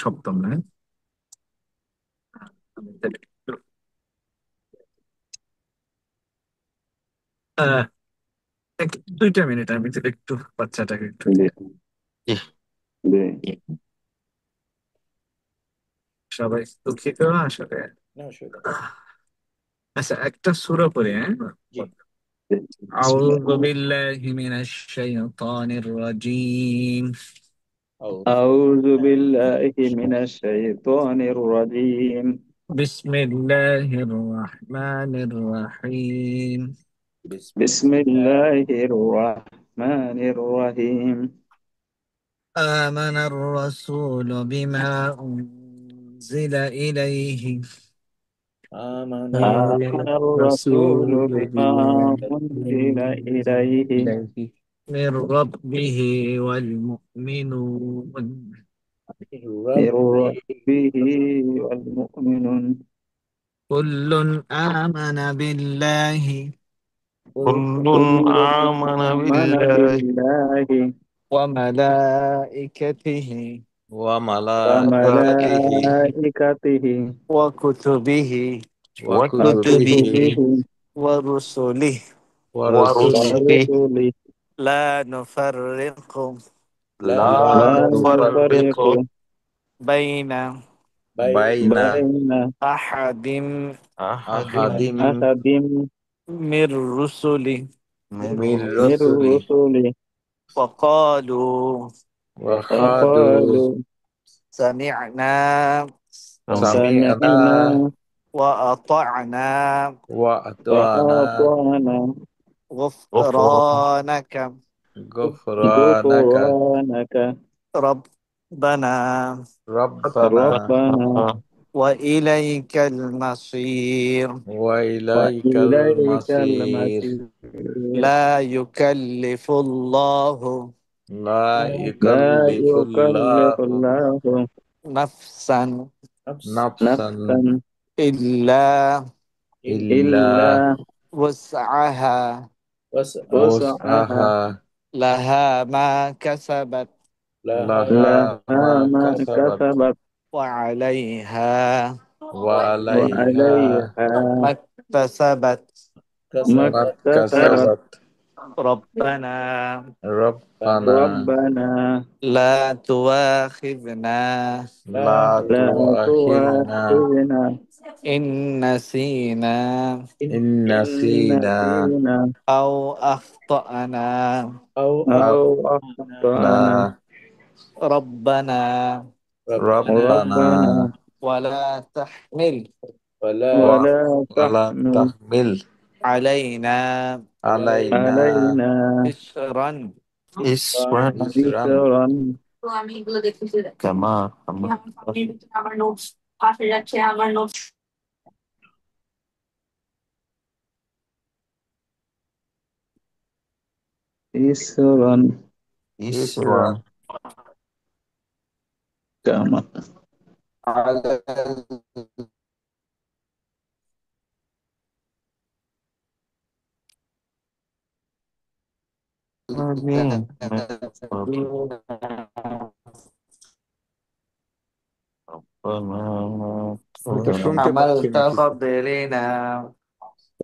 সপ্তম না? আমি তাহলে আহ, 2টা মিনিট আমি তাহলে একটু বাচ্চাটাকে একটু জি দিয়ে জি। জি সবাই দুঃখিত আসলে। না অসুবিধা নেই। আহ, আচ্ছা, একটা সূরা পড়ি, হ্যাঁ। জি। জি বিসমিল্লাহ। أعوذ بالله من الشيطان الرجيم. আউযু أعوذ বিল্লাহি بالله মিনাশ من الشيطان الرجيم. بسم الله الرحمن الرحيم. بسم বিসমিল্লাহ الله الرحمن الرحيم. آمن الرسول بما أنزل إليه আমানার من آمن الرسول الرسول بما بما أنزل أنزل إليه إليه من ربه والمؤمنون من রাব্বি ربه والمؤمنون. كل آمن بالله কুল كل كل آمن آمن بالله بالله وملائكته وملائكته وملائكته وكتبه وكتبه وكتبه ورسله ورسله ورسله. لا نفرق লা لا لا نفرق نفرق بين বাইনা بين بين أحد أحد আহাদিন أحد من رسله মির من من রুসুলি رسله الرسل. وقالوا وقالوا وقالوا سمعنا سمعنا سمعنا وأطعنا وأطعنا وأطعنا غفران غفرانك غفرانك غفرانك ربنا ربنا ربنا وإليك المصير. وإليك وإليك المصير. المصير. لا يكلف الله لا لا يكلف يكلف الله الله نفسا نفس نفسا نفسا إلا إلا إلا إلا وسعها وسعها وسعها. وسعها لها ما كسبت لها لها لها ما ما كسبت كسبت وعليها وعليها وعليها ما اكتسبت. ما ما كسبت اكتسبت. كسبت. ربنا ربنا ربنا لا تواخذنا لا لا لا تؤاخذنا تؤاخذنا إن نسينا إن إن إن نسينا نسينا أو أخطأنا. أو أو أو أخطأنا أخطأنا. أخطأنا. ربنا ربنا ربنا ربنا ولا تحمل ولا ولا ولا تحمل تحمل علينا علينا علينا علينا إصرا إسرا إصرا إسرا كما إسرا إسرا كما على آمين. الذين ربنا একটু শুনতে পাচ্ছি عملت না ঠিক قبلنا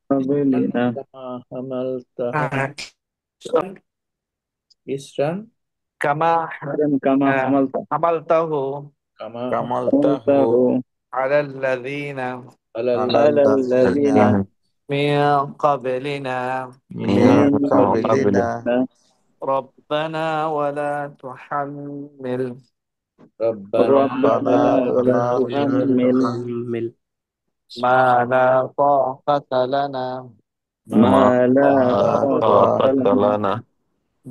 قبلنا كما حملتها إسرا كما كما حملت حملته كما كملته حملته على الذين على على على الذين الذين الذين من قبلنا من من قبلنا قبلنا. ربنا ولا تحمل ربنا ربنا ربنا ولا ولا ولا تحمل تحمل ما لا طاقة لنا ما ما ما لا لا طاقة طاقة لنا لنا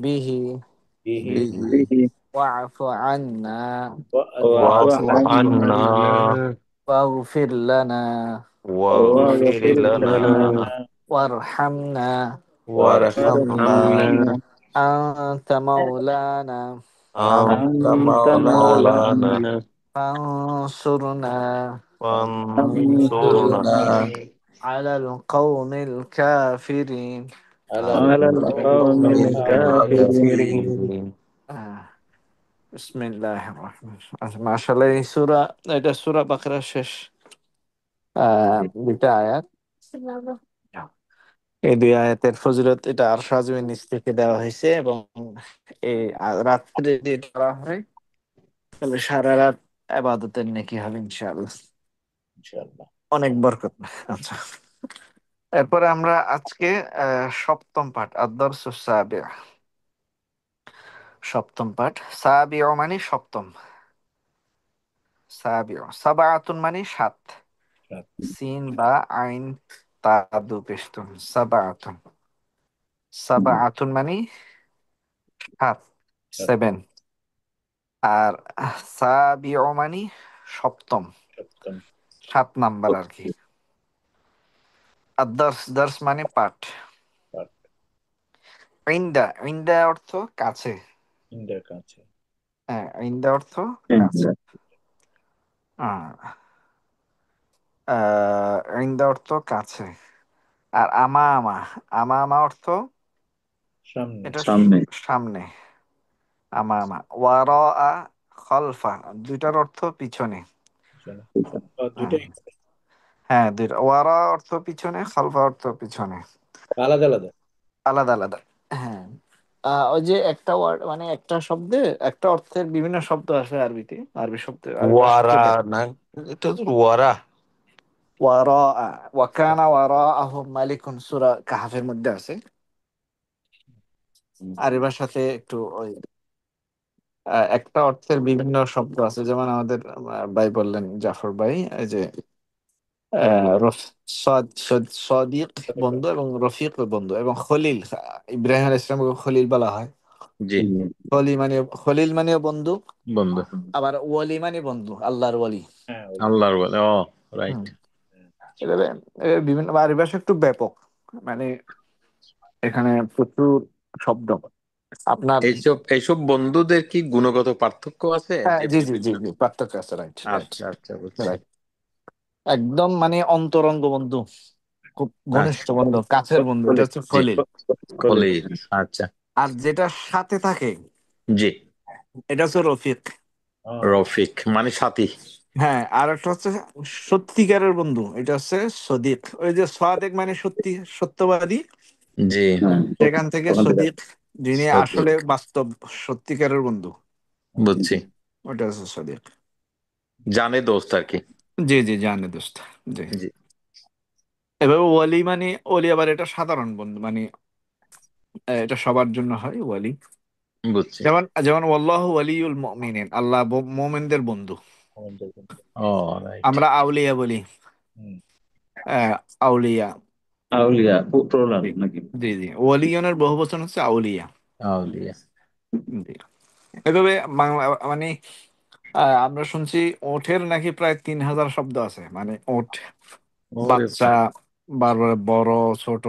به به به به. واعف عنا واعف واعف عنا عنا وأتعنا واغفر لنا واغفر واغفر واغفر لنا لنا لنا وارحمنا وارحمنا وارحمنا. أنت مولانا أنت أنت مولانا مولانا مولانا فانصرنا فانصرنا فانصرنا فانصرنا على القوم الكافرين. على على على القوم القوم القوم الكافرين. الكافرين الكافرين. آه. বিসমিল্লাহির রহমানির রহিম। আচ্ছা, মাশাআল্লাহ, এই এটা সূরা বাকারা শেষ জি। দুইটা আয়াত। এই দুই আয়াতের ফজিলত এটা আরশ আজিমের নিচ থেকে দেওয়া হয়েছে, এবং এই রাত্রে যদি এটা করা হয় তাহলে সারা রাত ইবাদতের নেকি হবে ইনশাআল্লাহ, ইনশাআল্লাহ। অনেক বরকত। আচ্ছা, এরপরে আমরা আজকে সপ্তম পাঠ আদ-দারসুস সাবিউ। সপ্তম পাঠ। সাবিউ মানে সপ্তম, সাবিউ সাবাআতুন মানে সাত, সাত। সিন বা আইন তা দু পেশতুন, সাবাআতুন। সাবাআতুন মানে সাত, সাত। সেভেন। আর সাবিউ মানে সপ্তম, সপ্তম। সাত নাম্বার আর কি। আর দার্স, দার্স মানে পাঠ। পাঠ। ইনদা, ইনদা অর্থ কাছে। ইন্দ্রের কাছে। হ্যাঁ, ইনদা অর্থ হ্যাঁ, কাছে। আহ, ইনদা অর্থ কাছে। আর আমা আমা, আমা আমা অর্থ সামনে। এটা সামনে। সামনে। আমা আমা। ওয়ারা আ খলফা, দুইটার অর্থ পিছনে। পিছনে। হ্যাঁ, দুইটাই হ্যাঁ, দুইটা। ওয়ারা অর্থ পিছনে, খালফা অর্থ পিছনে, আলাদা আলাদা। আলাদা আলাদা। হ্যাঁ, ওই যে একটা ওয়ার্ড মানে একটা শব্দে একটা অর্থের বিভিন্ন শব্দ আসে আরবিতে, আরবি শব্দ, আরবি ভাষা ওয়ারা থেকে। না, এটা তো ওয়ারা। ওয়ারা, ওয়াকানা ওয়ারা আহম মালিকুন, সূরা কাহাফের মধ্যে আছে। আরবি ভাষাতে একটু ওই একটা অর্থের বিভিন্ন শব্দ আছে, যেমন আমাদের ভাই বললেন, জাফর ভাই, এই যে সদিক বন্ধু, এবং রফিক বন্ধু, এবং খলিল, ইব্রাহিম আলাইহিস সালামকে খলিল বলা হয়। জি, খলিল মানে বন্ধু, বন্ধু। আবার ওয়ালি মানে বন্ধু, আল্লাহর ওয়ালি। হ্যাঁ, আল্লাহর বলে, ও রাইট। হুম, এভাবে বিভিন্ন আরবি ভাষা একটু ব্যাপক, মানে এখানে প্রচুর শব্দ আপনার। এইসব এইসব বন্ধুদের কি গুণগত পার্থক্য আছে হ্যাঁ, যে জি জি জি বিভিন্ন? জি, পার্থক্য আছে, রাইট রাইট আচ্ছা আচ্ছা, বুঝছি। রাইট। একদম মানে অন্তরঙ্গ বন্ধু, খুব ঘনিষ্ঠ আচ্ছা, বন্ধু, কাছের বন্ধু, এটা খলিল। হচ্ছে জি, খলিল। খলিল। খলিল। আচ্ছা, আর যেটা সাথে থাকে জি। এটা হচ্ছে রফিক। হ্যাঁ। রফিক মানে সাথী। হ্যাঁ, আর একটা হচ্ছে সত্যিকারের বন্ধু, এটা হচ্ছে সদিক। ওই যে সাদেক মানে সত্যি, সত্যবাদী, জি, হ্যাঁ, সেখান থেকে ওখান থেকে সদিক, যিনি আসলে সঠিক, বাস্তব সত্যিকারের বন্ধু, বুঝছি। ওটা হচ্ছে সদিক। জানে দোস্ত আর কি। জি জি, জানে দোস্ত। জি। জি, এভাবে ওয়ালি মানে, ওলি আবার এটা সাধারণ বন্ধু মানে এটা সবার জন্য হয় ওয়ালি। বুঝছি। যেমন যেমন ওয়াল্লাহু ওয়ালিউল মুমিনিন, আল্লাহ মুমিনদের বন্ধু। আমাদের বন্ধু। ও রাইট। আমরা আউলিয়া বলি, হুম। আহ, আউলিয়া। আউলিয়া প্রহ্লাদ জি নাকি? জি জি, ওয়ালিয়নের বহু বচন হচ্ছে আউলিয়া। আউলিয়া। জি। এভাবে বাংলা মানে আমরা শুনছি ওঠের নাকি প্রায় 3,000 শব্দ আছে, মানে ওঠ, ওরে বাচ্চা, বারবার বড়, ছোট,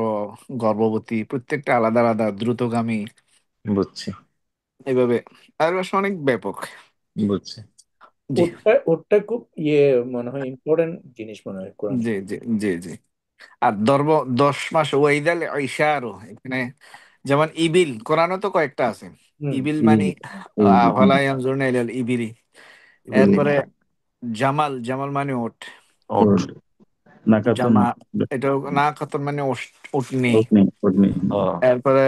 গর্ভবতী, প্রত্যেকটা আলাদা আলাদা, দ্রুতগামী, বুঝছি, এভাবে। আর ভাষা অনেক ব্যাপক। বুঝছি। জি ওটা ওটা খুব মনে হয় ইম্পর্টেন্ট জিনিস মনে হয় কোরআনে। জি জি জি জি। আর 10 মাস ওয়াইদাল ইশারু, এখানে যেমন ইবিল, কোরআনে তো কয়েকটা আছে। হুম। ইবিল হুম, মানে এই যে, ফালা ইয়ানজুরনা ইলাল ইবিলি। হুম, এরপরে জামাল, জামাল মানে ওট। ওঠ। নাকাতন। জামা, এটা না কাতন মানে উটনি। ওটনি, ওটনি। ও এরপরে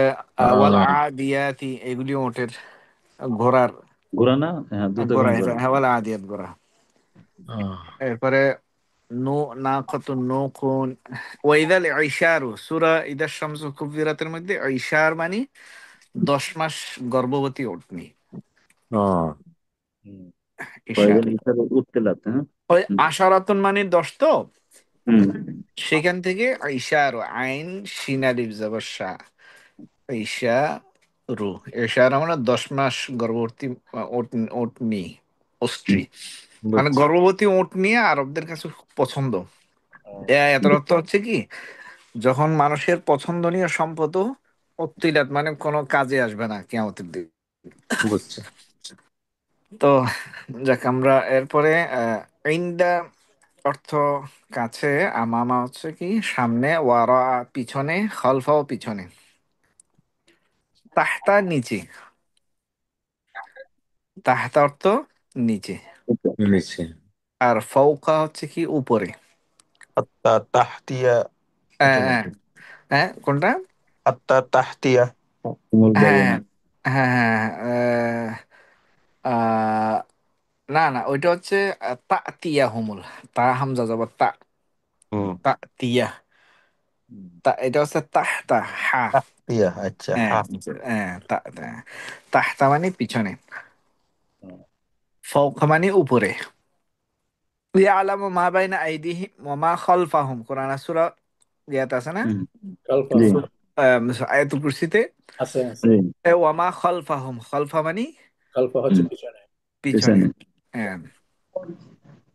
ওয়াল আহ, আদিয়াতি, এগুলি ওটের, ঘোড়ার, ঘোড়া না, হ্যাঁ, ঘোড়া, দ্রুতগামী এটা ঘোড়া। হ্যাঁ, ওয়াল আদিয়াত ঘোড়া। আহ, এরপরে নো, না কতুন নকুন। ওয়াইদাল ইশারু, সূরা ইদাশ শামসু কুবরিরাতের মধ্যে ইশার মানে 10 মাস গর্ভবতী উটনি, আহ, হুম। ইশার। কয়েকজন ইসার উঠতে লাগতে, হ্যাঁ। ওই হুম, আশারাতুন মানে 10 তো, হুম, সেখান থেকে ইশার, আইন সিনালিফ জবর, ঈশা রু, ঈশার আমরা 10 মাস গর্ভবতী ওটনি, অস্ট্রি, মানে বুঝছি, গর্ভবতী ওট নিয়ে আরবদের কাছে খুব পছন্দ। এটার অর্থ হচ্ছে কি, যখন মানুষের পছন্দনীয় সম্পদ অত্যাচার মানে কোনো কাজে আসবে না কিয়ামতের দিন। বুঝছি। তো যাক, আমরা এরপরে ইনদা অর্থ কাছে, আমামা হচ্ছে কি সামনে, ওয়ারা পিছনে, খলফাও পিছনে, তাহতা নিচে। তাহতা অর্থ নিচে, নিচে। আর ফৌকা হচ্ছে কি উপরে। হাত্তা তাহতিয়া, এটা হ্যাঁ হ্যাঁ নাকি? হ্যাঁ, কোনটা? হাত্তা তাহতিয়া। কোমল বলে হ্যাঁ না। হ্যাঁ হ্যাঁ আহ, না না, ওইটা হচ্ছে তা তিয়া হুমুল, তা হামজা জবর তা, হুম। তা তিয়া, তা এটা হচ্ছে তাহতা হা। তাহতিয়া, আচ্ছা, হ্যাঁ হা। হ্যাঁ তাহতা মানে পিছনে, হুম। ফৌকা মানে উপরে। ইয়ালামু মা বাইনা আইদিহিম ওয়া মা খালফাহুম, কোরআন সূরা ইয়াত আছে না? হুম, কালফা জি আয়াতুল কুরসিতে আছে আছে। জি, ওয়া মা খালফাহুম, খালফা মানে কালফা হচ্ছে হুম, পিছনে। পিছনে। পিছনে। হ্যাঁ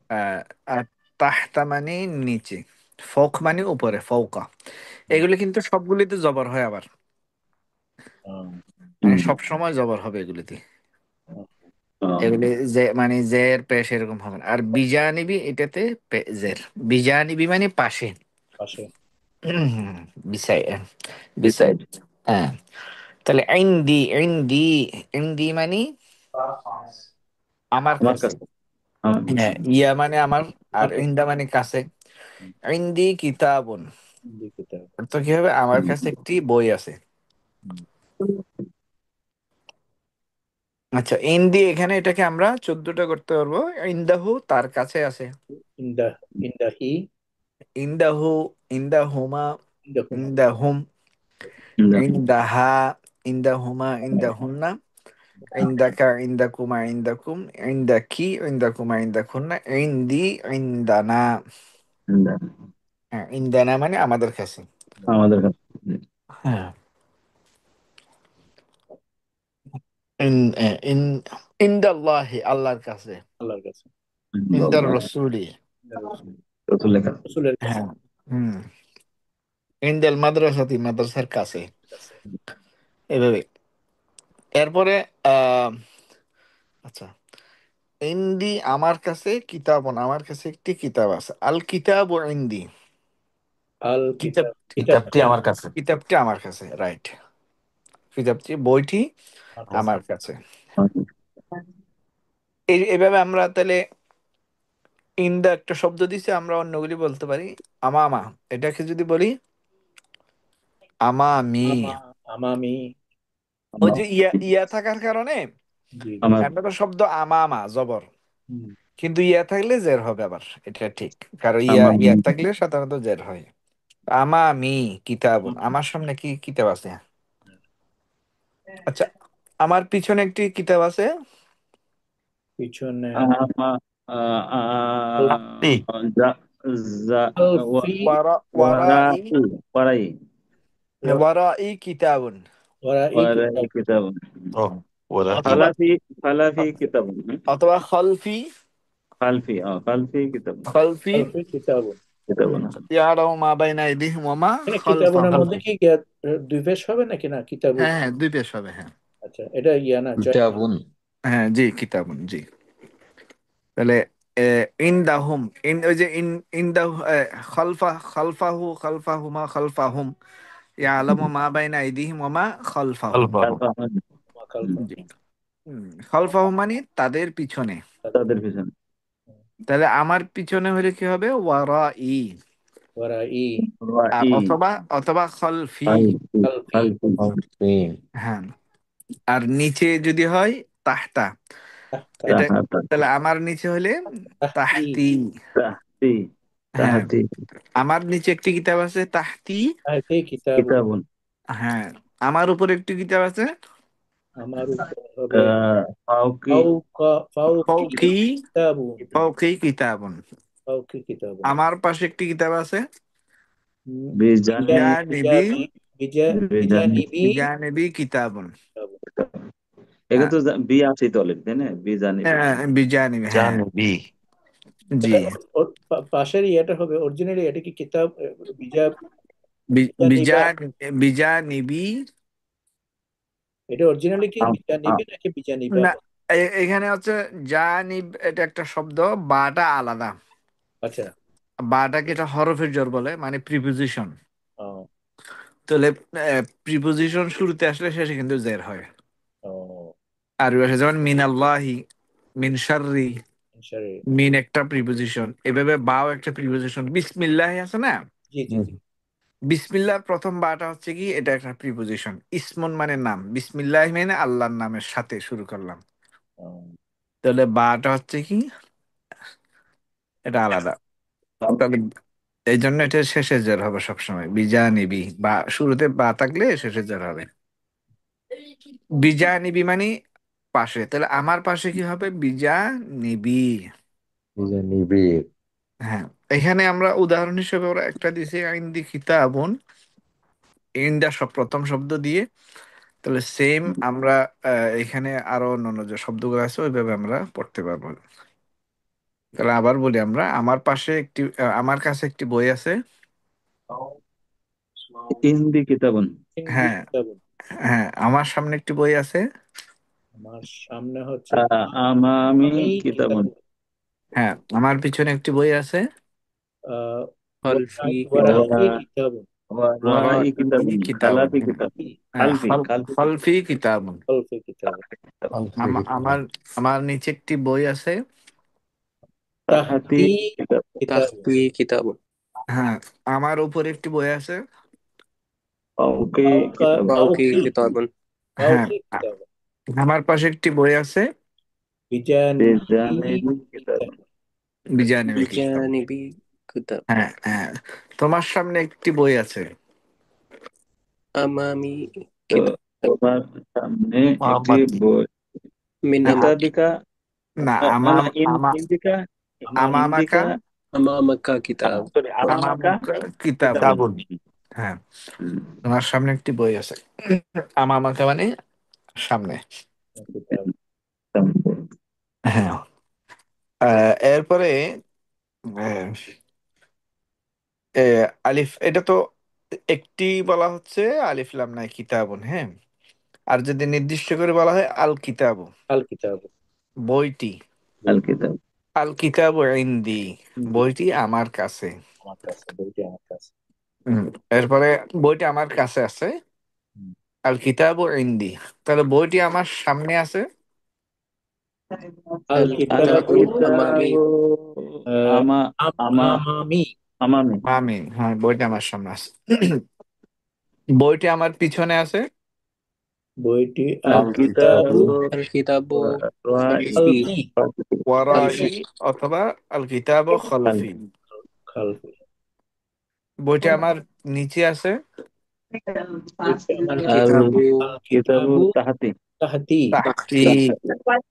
আহ, আর তাহতা মানে নিচে, ফৌক মানে উপরে, ফৌকা। হুম। এগুলি কিন্তু সবগুলিতে জবর হয় আবার, হুম। মানে হুম, সব সময় জবর হবে এগুলিতে। হুম। এগুলি যে মানে জের পেশ এরকম হবে না। আর বিজানিবি এটাতে জের, বিজানিবি মানে পাশে। পাশে। হুম, বিসাইড, বিসাইড। ডিসাইড। হ্যাঁ, তাহলে ইনদি ইনদি, ইনদি মানে আমার আমার কাছে। কাছে। আমার কাছে। হ্যাঁ, ইয়া মানে আমার, আর আমার কাছে। ইন্দা মানে কাছে। হুম। ইনদি কিতাবুন লিখিত। অর্থ কি হবে? আমার হুম, কাছে একটি বই আছে। হুম। আচ্ছা, ইনদি এখানে এটাকে আমরা 14টা করতে পারবো। ইন্দাহু তার কাছে আছে, ইন্দা, ইন্দাহি, ইন্দাহু, ইন্দাহুমা, ইন্দাহুমা। ইন্দাহুম, হুম, ইন্দাহা, ইন্দাহুমা, ইন্দাহুন্না, ইন্দাকা, ইন্দাকুমা, ইন্দাকুম, ইন্দাকি, ইন্দাকুমা, ইন্দাকুন্না, ইন্দি, ইন্দানা। হুম, হ্যাঁ, ইন্দানা মানে আমাদের কাছে। আমাদের কাছে। জি, হ্যাঁ, ইন ইন ইন্দাল্লাহি আল্লাহর কাছে, আল্লাহর কাছে। ইন্দার আল্লাহ, রসুলি। রাসূলের কাছে। রসুলের কাছে। হ্যাঁ, হুম, ইন্দাল মাদ্রাসাতি মাদ্রাসার কাছে, কাছে। এভাবে। এরপরে আহ আচ্ছা, ইন্দি আমার কাছে, কিতাবন আমার কাছে একটি কিতাব আছে, আল কিতাব ইন্দি, আল কিতাব, কিতাব, কিতাবটি কিতাবটি আমার আমার কাছে। কিতাবটি আমার কাছে, রাইট। কিতাবটি বইটি আমার কাছে। আমার কাছে। এইভাবে আমরা তাহলে ইন্দা একটা শব্দ দিছি, আমরা অন্যগুলি বলতে পারি। আমামা, এটাকে যদি বলি আমামি, আমা, আমামি। ওই আমার যে ইয়া ইয়া থাকার কারণে জি জি। আমার আমরা তো শব্দ আমামা জবর, হুম। কিন্তু ইয়া থাকলে জের হবে আবার, এটা ঠিক। কারণ ইয়া আমার ইয়া থাকলে সাধারণত জের হয়। আমামি কিতাবুন, আমার সামনে কি কিতাব আছে। আচ্ছা, আমার পিছনে একটি কিতাব আছে। পিছনে। আমা আপনি। যা যা আলফি, ওয়ারাই, ওয়ারাই ওয়ারাই ওয়ারাই কিতাবুন, ওরা এই ওয়ারাই কিতাব। কিতাব। ও, ওরা কি? অথবা ফালাফি ফালাফি কিতাব। অথবা খলফি, খালফি খালফি কিতাব। খলফি আলফি কিতাব। কিতাব ইয়ারাও মা বাইনা আইদিহিম ওয়া মা এখানে কিতাবনের খালফাহুম। মধ্যে কি দুই পেশ হবে নাকি না কিতাবু? হ্যাঁ হ্যাঁ, দুই পেশ হবে, হ্যাঁ। আচ্ছা, এটা ইয়া না, জয় না। কিতাবুন। হ্যাঁ জি, কিতাবুন জি। তাহলে ইনদাহুম, ইন ওই যে ইনদাহু, খালফাহুমা খালফাহুম, ইয়ালামু মা বাইনা আইদিহিম ওয়া মা খালফাহুম। আলবাহ। মা খালফা। জি, খালফাহুম মানে তাদের পিছনে। তাদের পিছনে। তাহলে আমার পিছনে হলে কি হবে? ওয়ারাই। ওরা ই, আর ওয়ারাই অথবা অথবা খলফি। খালফি খালফি, খালফি আপনি। হ্যাঁ, আর নিচে যদি হয় তাহতা, তাহতা, এটা। তাহাতা তাহলে আমার নিচে হলে তাহতি, তাহতি। তাহতি হ্যাঁ, তাহাতি আমার নিচে একটি কিতাব আছে তাহতি। তাহতি কিতাবু। কিতাবুন হ্যাঁ, আমার উপর একটি কিতাব আছে আমার উপর হবে ফাওকি ফাউকা, ফাউকি ফৌকি, কিতাবু। ফৌকি কিতাবুন। ফাউকি কিতাবু। আমার পাশে একটি কিতাব আছে বিজানি বিজানিবি, বিজানি বিজানিবি বিজানিবি কিতাবুন। কিতাবু। একে হ্যাঁ তো বিয়া আছে তলে তাই না বিজানিবি। বিজানিবি, হ্যাঁ জানবি। জি। এটা পাশের ইয়েটা হবে অরিজিনালি, এটা কি কিতাব বিজা, বিজানিবা? বিজানিবি। এটা অরিজিনালি কি আম- বিজানিবি আ- নাকি বিজানিবা? না, এখানে হচ্ছে জানিব, এটা একটা শব্দ, বাটা আলাদা। আচ্ছা। বাটাকে এটা হরফের জোর বলে, মানে প্রিপোজিশন। ও, তাহলে প্রিপোজিশন শুরুতে আসলে শেষে কিন্তু জের হয়। ও, আরবি ভাষা যেমন মিনাল্লাহি, মিন শাররি, সরি। মিন একটা প্রিপোজিশন, এভাবে বাও একটা প্রিপোজিশন। বিসমিল্লাহ আছে না, জি জি জি। বিসমিল্লাহর প্রথম বাটা হচ্ছে কি, এটা একটা প্রিপোজিশন। ইসমন মানে নাম, বিসমিল্লাহ মানে আল্লাহর নামের সাথে শুরু করলাম, তাহলে বাটা হচ্ছে কি, এটা আলাদা। তাহলে এই জন্য এটা শেষে জের হবে সবসময়, বিজা নিবি, বা শুরুতে বা থাকলে শেষে জের হবে। বিজা নিবি মানে পাশে, তাহলে আমার পাশে কি হবে, বিজা নিবি। নিবিড়। হ্যাঁ, এখানে আমরা উদাহরণ হিসেবে ওরা একটা দিছে, ইন্দি কিতাবুন, ইন্দা সব প্রথম শব্দ দিয়ে। তাহলে সেম আমরা এখানে আরো অন্যান্য যে শব্দগুলো আছে ওইভাবে আমরা পড়তে পারবো। তাহলে আবার বলি আমরা, আমার পাশে একটি আমার কাছে একটি বই আছে। ইন্দি কিতাবুন। হিন্দি হ্যাঁ, কিতাবুন। হ্যাঁ, আমার সামনে একটি বই আছে। আমার সামনে হচ্ছে আমামি আমি কিতাবুন। কিতাবুন। হ্যাঁ, আমার পিছনে একটি বই আছে। আহ, خلفي كتاب ওয়ারাই কিতাবুন। ওয়ারাই ওয়ারাই কিতাবুন, কিতাবুন, খালাফি হ্যাঁ। কিতাব, হ্যাঁ, খালফি খালফি খলফি কিতাবুন। খলফে কিতাবুন। আমার আমার নিচে একটি বই আছে। তাহাতি তাহতি কিতাব, কিতাবুন। تحتي كتاب হ্যাঁ, আমার উপরে একটি বই আছে। ফাওকি কিতাব, فوقي ফাউকি كتاب হ্যাঁ, ফাউকি কিতাবুন। আমার পাশে একটি বই আছে। বিজানিবি বেজানিবি কিতাব, কিতাবুন। বিজয় কিতাব। بجانبي كتاب হ্যাঁ, হ্যাঁ, তোমার সামনে একটি বই আছে। أمامي তো كتاب তোমার সামনে একটি মোহাম্মদ। বই, من আ- أمامك কিতাবিকা, না, না না, আমা ইন্দিকা, আমামাকা, ইন্দিকা, أمامك كتاب সরি, আমামাকা আমামাকা কিতাবুন। কিতাবুন। কিতাবুন। হ্যাঁ, তোমার সামনে একটি বই আছে। আমামাকা মানে সামনে। কিতাব। হ্যাঁ, এরপরে আহ, আলিফ, এটা তো একটি বলা হচ্ছে, আলিফ লাম নাই কিতাবুন। হ্যাঁ, আর যদি নির্দিষ্ট করে বলা হয় আল কিতাবু, আল কিতাবুন। বইটি। আল বইটি। কিতাব, আল কিতাবু ইনদি, বইটি আমার কাছে। আমার কাছে, বইটি আমার কাছে। হুম, এরপরে বইটি আমার কাছে আছে, হুম। আল কিতাবু ইনদি, তাহলে বইটি আমার সামনে আছে। আল আল الكتاب কিতাবু أمامي কিতাব, আমা আমা আমামি। আমামি, আমি, হ্যাঁ, বইটি আমার সামনে আছে। বইটি আমার পিছনে আছে। বইটি আল আল আল কিতাব, কিতাবু কিতাবু الكتاب রাই, خلفي খালফি। ওয়ারাই, خلفي অথবা আল কিতাবু খলফি। খালফি। বইটি আমার নিচে আছে। বইটি আমার আল কিতাবু আল কিতাবু কিতাবু তাহাতি, তাহতি। তাহতি।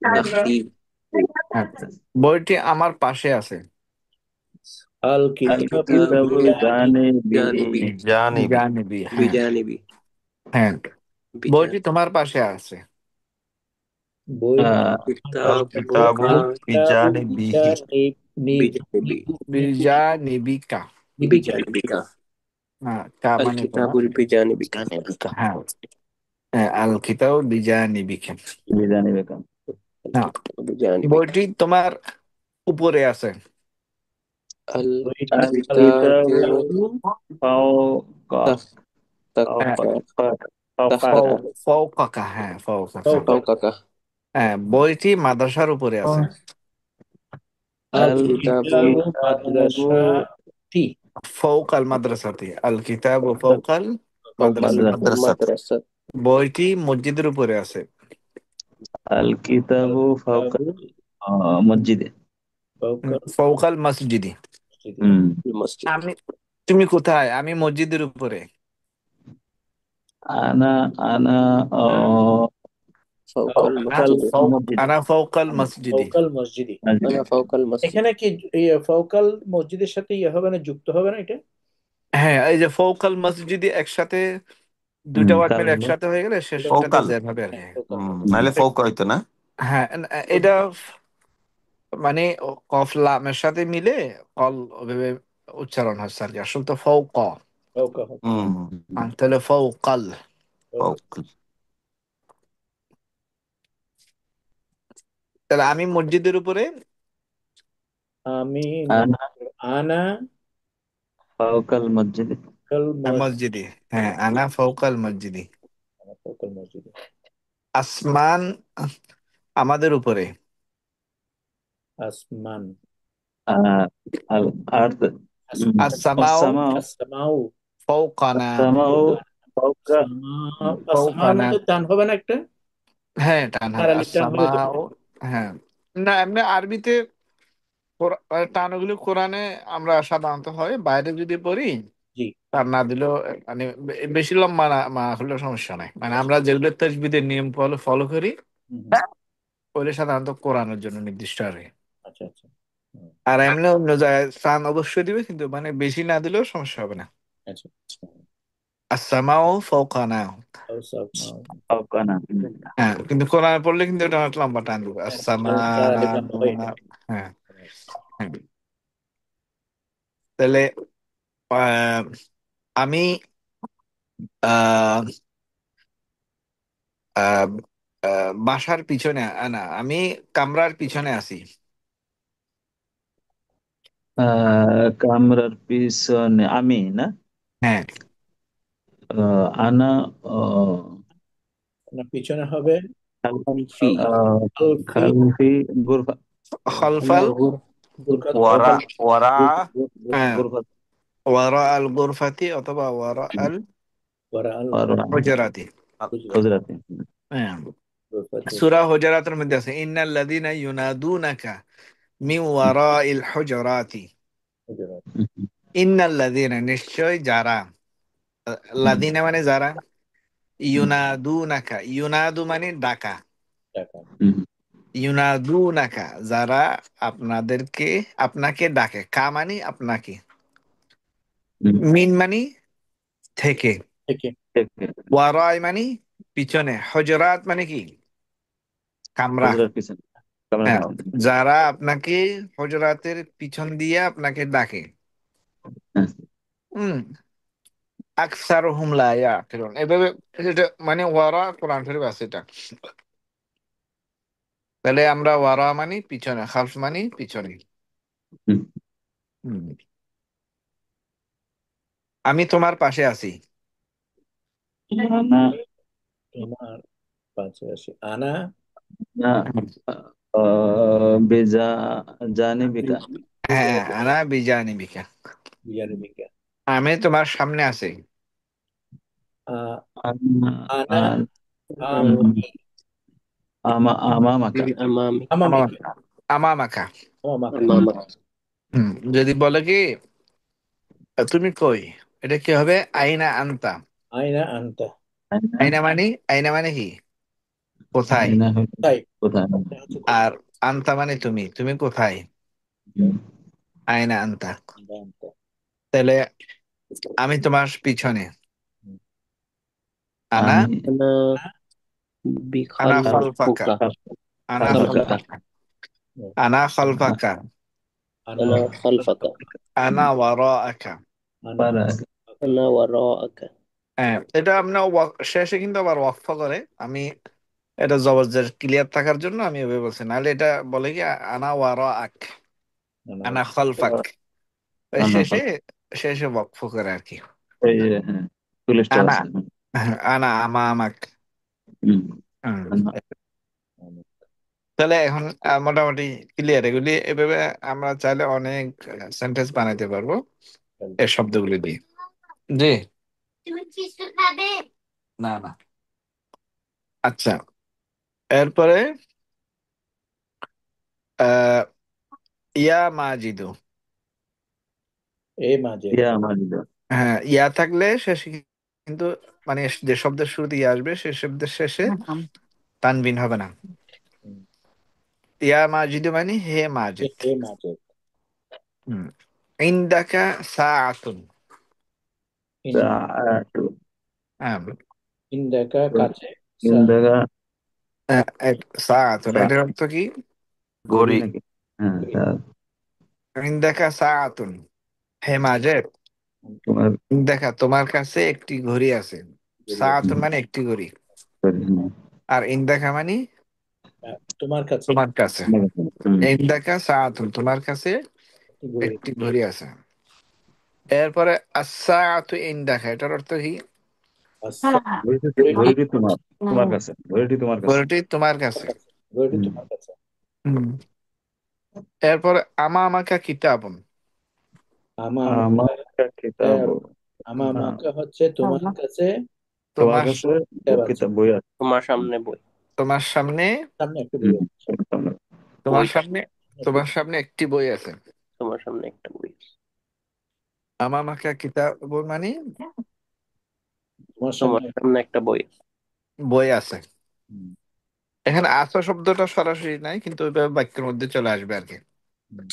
تحتي হ্যাঁ, বইটি আমার পাশে আছে। আল আল কিতাবু الكتاب কিতাবু জানিবি, جانبي জানিবি। জানিবি, হ্যাঁ। بجانبي হ্যাঁ, বইটি بجانب তোমার পাশে আছে। বইটি আহ, আমার আল পাশে আছে। কিতাবু আল কিতাবু বিজানিবিহি। بجانبي বিজা নিবিকা। নিবিকা। بجانبك হ্যাঁ, কা মানে الكتاب তোমার। بجانبك জানিবিকা। হ্যাঁ, হ্যাঁ, আল কিতাব বিজা নিবিকা। জানিবে কাম, না, الكتاب بجانبك বইটি তোমার উপরে আছে। বইটি আল আল الكتاب কিতাবু কিতাবু ফাওকা, تحت হ্যাঁ, تحتك ফাওকাকা, ফৌকাকা, হ্যাঁ, ফৌকাকা। ফাওকা। فوقك হ্যাঁ, বইটি মাদ্রাসার উপরে আছে। আল আল الكتاب কিতাবু কিতাবু মাদ্রাসাতি। ফৌকাল মাদ্রাসাতি, আল কিতাব ফৌকাল فوق মাদ্রাসাতি। মাদ্রাসা, মাদ্রাসাত। المدرسة বইটি মসজিদের উপরে আছে। আল আল কিতাবু ফাওকা কিতাবু মসজিদে। ফাওকা ফৌকাল মসজিদি। মসজিদি। হুম, المسجد আমি, তুমি কোথায়? আমি মসজিদের উপরে। আনা আনা فوق আনা ফাওকাল المسجد মসজিদে, আনা ফৌকাল মসজিদি। ফাওকাল মসজিদি। মসজিদে। أنا فوق المسجد এখানে কি ফাওকাল মসজিদের সাথে ইয়ে হবে না, যুক্ত হবে না এটা? হ্যাঁ, এই যে ফৌকাল মসজিদি একসাথে, দুইটা ওয়ার্ড কাল মিলে একসাথে হয়ে গেলে এটা শেষটাতে ফৌকাল। জের হবে আর কি। হ্যাঁ, ফাওকাল। নাইলে ফৌকা হইতো না। হ্যাঁ, এটা মানে কফ লামের সাথে মিলে কল ওভাবে উচ্চারণ হচ্ছে আর কি, আসলে তো ফৌক। ফাওকা হচ্ছে। হুম। তাহলে ফৌকাল। ফৌকাল। তাহলে আমি মসজিদের উপরে। আমি আনা আনা ফাওকাল মসজিদে, কাল মসজিদি। হ্যাঁ, আনা ফৌকাল মসজিদি। ফাওকাল মসজিদি। আসমান, আমাদের উপরে। আসমান। আহ, আল আর্দ আসসামাও আসসামাও আসসামাউ। ফাওকানা। আসসামাও ফাওকা আসসামার ফাওকানা, মধ্যে টান হবে না একটা? হ্যাঁ টান আর হবে আলিফ টান হবে তো? আসসামাও। হ্যাঁ, না এমনি আরবিতে টানগুলি কোরআনে আমরা সাধারণত হয়, বাইরে যদি পড়ি জি। তার না দিলেও মানে বেশি লম্বা না হলেও সমস্যা নাই, মানে আমরা যেগুলো তাজবিদের নিয়ম ফলো ফলো করি হুম, হুম। ওগুলো সাধারণত কোরআনের জন্য নির্দিষ্ট আর কি। আচ্ছা আচ্ছা। হুম, আর এমনি অন্য জায়গায় স্থান অবশ্যই দিবে, কিন্তু মানে বেশি না দিলেও সমস্যা হবে না। আচ্ছা। আসসামাও ফাওকানা। ফাওকানা। হ্যাঁ, কিন্তু কোরআনে পড়লে কিন্তু এটা অনেক লম্বা টান দিবে, হ্যাঁ, আসসামা। চার আলিফ লম্বা হয় এটা। হ্যাঁ, হ্যাঁ। তাহলে আহ, আমি আহ, আহ, বাসার পিছনে না, আমি কামরার পিছনে আছি। কামরার পিছনে আমি না। হ্যাঁ, আনা আপনার পিছনে হবে خلفي. আলফি। খালফি গুরফা أنا খলফাল। বুরকাত ওয়ারা খলফাল। ওয়ারা হ্যাঁ, গুরফা ওয়ারা আল গুরফাতি অথবা ওয়ারা আল ওয়ারা আল হুজরাতি। হুজরাত। গুজরাটি। হ্যাঁ, গুরফাতে। সূরা হুজরাতের মধ্যে আছে ইন্নাল্লাযীনা ইউনাদুনাকা মিন ওয়ারাইল হুজরাতি। হুজরাত। ইন্নাল্লাযীনা, নিশ্চয় যারা, লাযীনা মানে যারা, ইউনাদুনাকা, ইউনাদু মানে ডাকা, টাকা। ইউনাদুনাকা যারা আপনাদেরকে, আপনাকে ডাকে, কা মানে আপনাকে, মিন মানে থেকে, থেকে। ওয়ারাই মানে পিছনে, হুজরাত মানে কি কামরা। গুজরাট পিছনে কামরার হ্যাঁ, পিছনে। যারা আপনাকে হুজরাতের পিছন দিয়ে আপনাকে ডাকে। হ্যাঁ, হুম, আকসারুহুম লা ইয়াকিলুন, এভাবে এটা মানে ওয়ারা কোরআন শরীফ আছে এটা। তাহলে আমরা ওয়ারা মানে পিছনে, খালফ মানে পিছনে। হুম। হুম। আমি তোমার পাশে আছি। আনা তোমার পাশে আসি। আনা না বেজা জানিবিকা। হ্যাঁ, আনা বিজানিবিকা, বিজানিবিকা। আমি তোমার সামনে আছি। আনা আনা আম- আমি আমামাকা। من أمامك. আমামিকা। আমামাকা, আমামাকা। আমামাকা। أمامك. হুম, যদি বলে কি তুমি কই, এটা কি হবে আইনা আনতা। আইনা আনতা। আয়না আইনা মানে, আইনা মানে কি কোথায়, আয়না হইল তাই কোথায়? এটা হচ্ছে কোথায়? আর আনতা মানে তুমি, তুমি কোথায়, হুম। আইনা আনতা। আনতা। তাহলে আমি তোমার পিছনে, হুম। আনা, আমি أنا আনা খালফাকা, بخلفك. আনা খালফাকা। خلفك. খালফাকা, আনা খালফাকা, আনা أنا خلفك. আনা ওয়ারাআকা। আনা পারা أنا وراءك. হ্যাঁ, এটা আমরা শেষে কিন্তু আবার ওয়াকফ করে, আমি এটা জবরদস্ত ক্লিয়ার থাকার জন্য আমি এভাবে বলছি, নাহলে এটা বলে কি আনা ওয়ারাআক, আনা আনা খালফাক, ওই আনা শেষে, খাল শেষে ওয়াকফ করে আর কি। এই যে, হ্যাঁ পুলিশটা আনা, আছে। আনা আমামাক। হুম। হুম। আনা আনা। তাহলে এখন মোটামুটি ক্লিয়ার এগুলি, এভাবে আমরা চাইলে অনেক সেন্টেন্স বানাইতে পারবো এই শব্দগুলি দিয়ে। জি, তুমি চিপস খাবে? না না। আচ্ছা, এরপরে আহ ইয়া মাজিদু। এ মাঝে। ইয়া মাজিদ। হ্যাঁ, ইয়া থাকলে শেষে কিন্তু মানে যে শব্দের শুরুতে ইয়া আসবে সে শব্দের শেষে তানবিন হবে না। হুম। ইয়া মাজিদু মানে হে মাজিদ। এ মাঝে। হুম। ইনদাকা সাআতুন। সাআতু। হ্যাঁ, ইন্দাকা কাছে। ইন্দাগা সাআতুন এটার অর্থ কি? ঘড়ি ঘড়ি। নাকি? হ্যাঁ ইনদাকা সাআতুন, হে মাজিদ তোমার দেখা তোমার কাছে একটি ঘড়ি আছে। সাআতুন মানে একটি ঘড়ি, ঘড়ি, হ্যাঁ। আর ইনদাকা মানে তোমার কাছে তোমার কাছে। হুম। ইনদাকা সাআতুন তোমার কাছে একটি ঘড়ি। একটি ঘড়ি আছে। এরপরে আস-সাআতু ইনদাকা এটার অর্থ কি? আচ্ছা। ঘড়িটি ঘড়িটি ঘড়িটি তোমার তোমার কাছে, ঘড়িটি তোমার কাছে। ঘড়িটি তোমার কাছে। বইটি হুম। তোমার কাছে। হুম। এরপরে আমাকা কিতাবুন। আমা আমার কিতাব আমা না, আমাকা হচ্ছে তোমার কাছে তোমার তোমার কাছে কিতাব আছে, কিতাব বই আছে। তোমার সামনে বই। তোমার সামনে সামনে একটা বই আছে। তোমার বইটা সামনে তোমার সামনে একটি বই আছে। তোমার সামনে একটা বই। আমাকা কিতাবুন মানে তোমার তোমার সামনে সামনে একটা বই। বই আছে। হুম, এখানে আসা শব্দটা সরাসরি নাই, কিন্তু ওইভাবে বাক্যের মধ্যে চলে আসবে আর কি। হুম।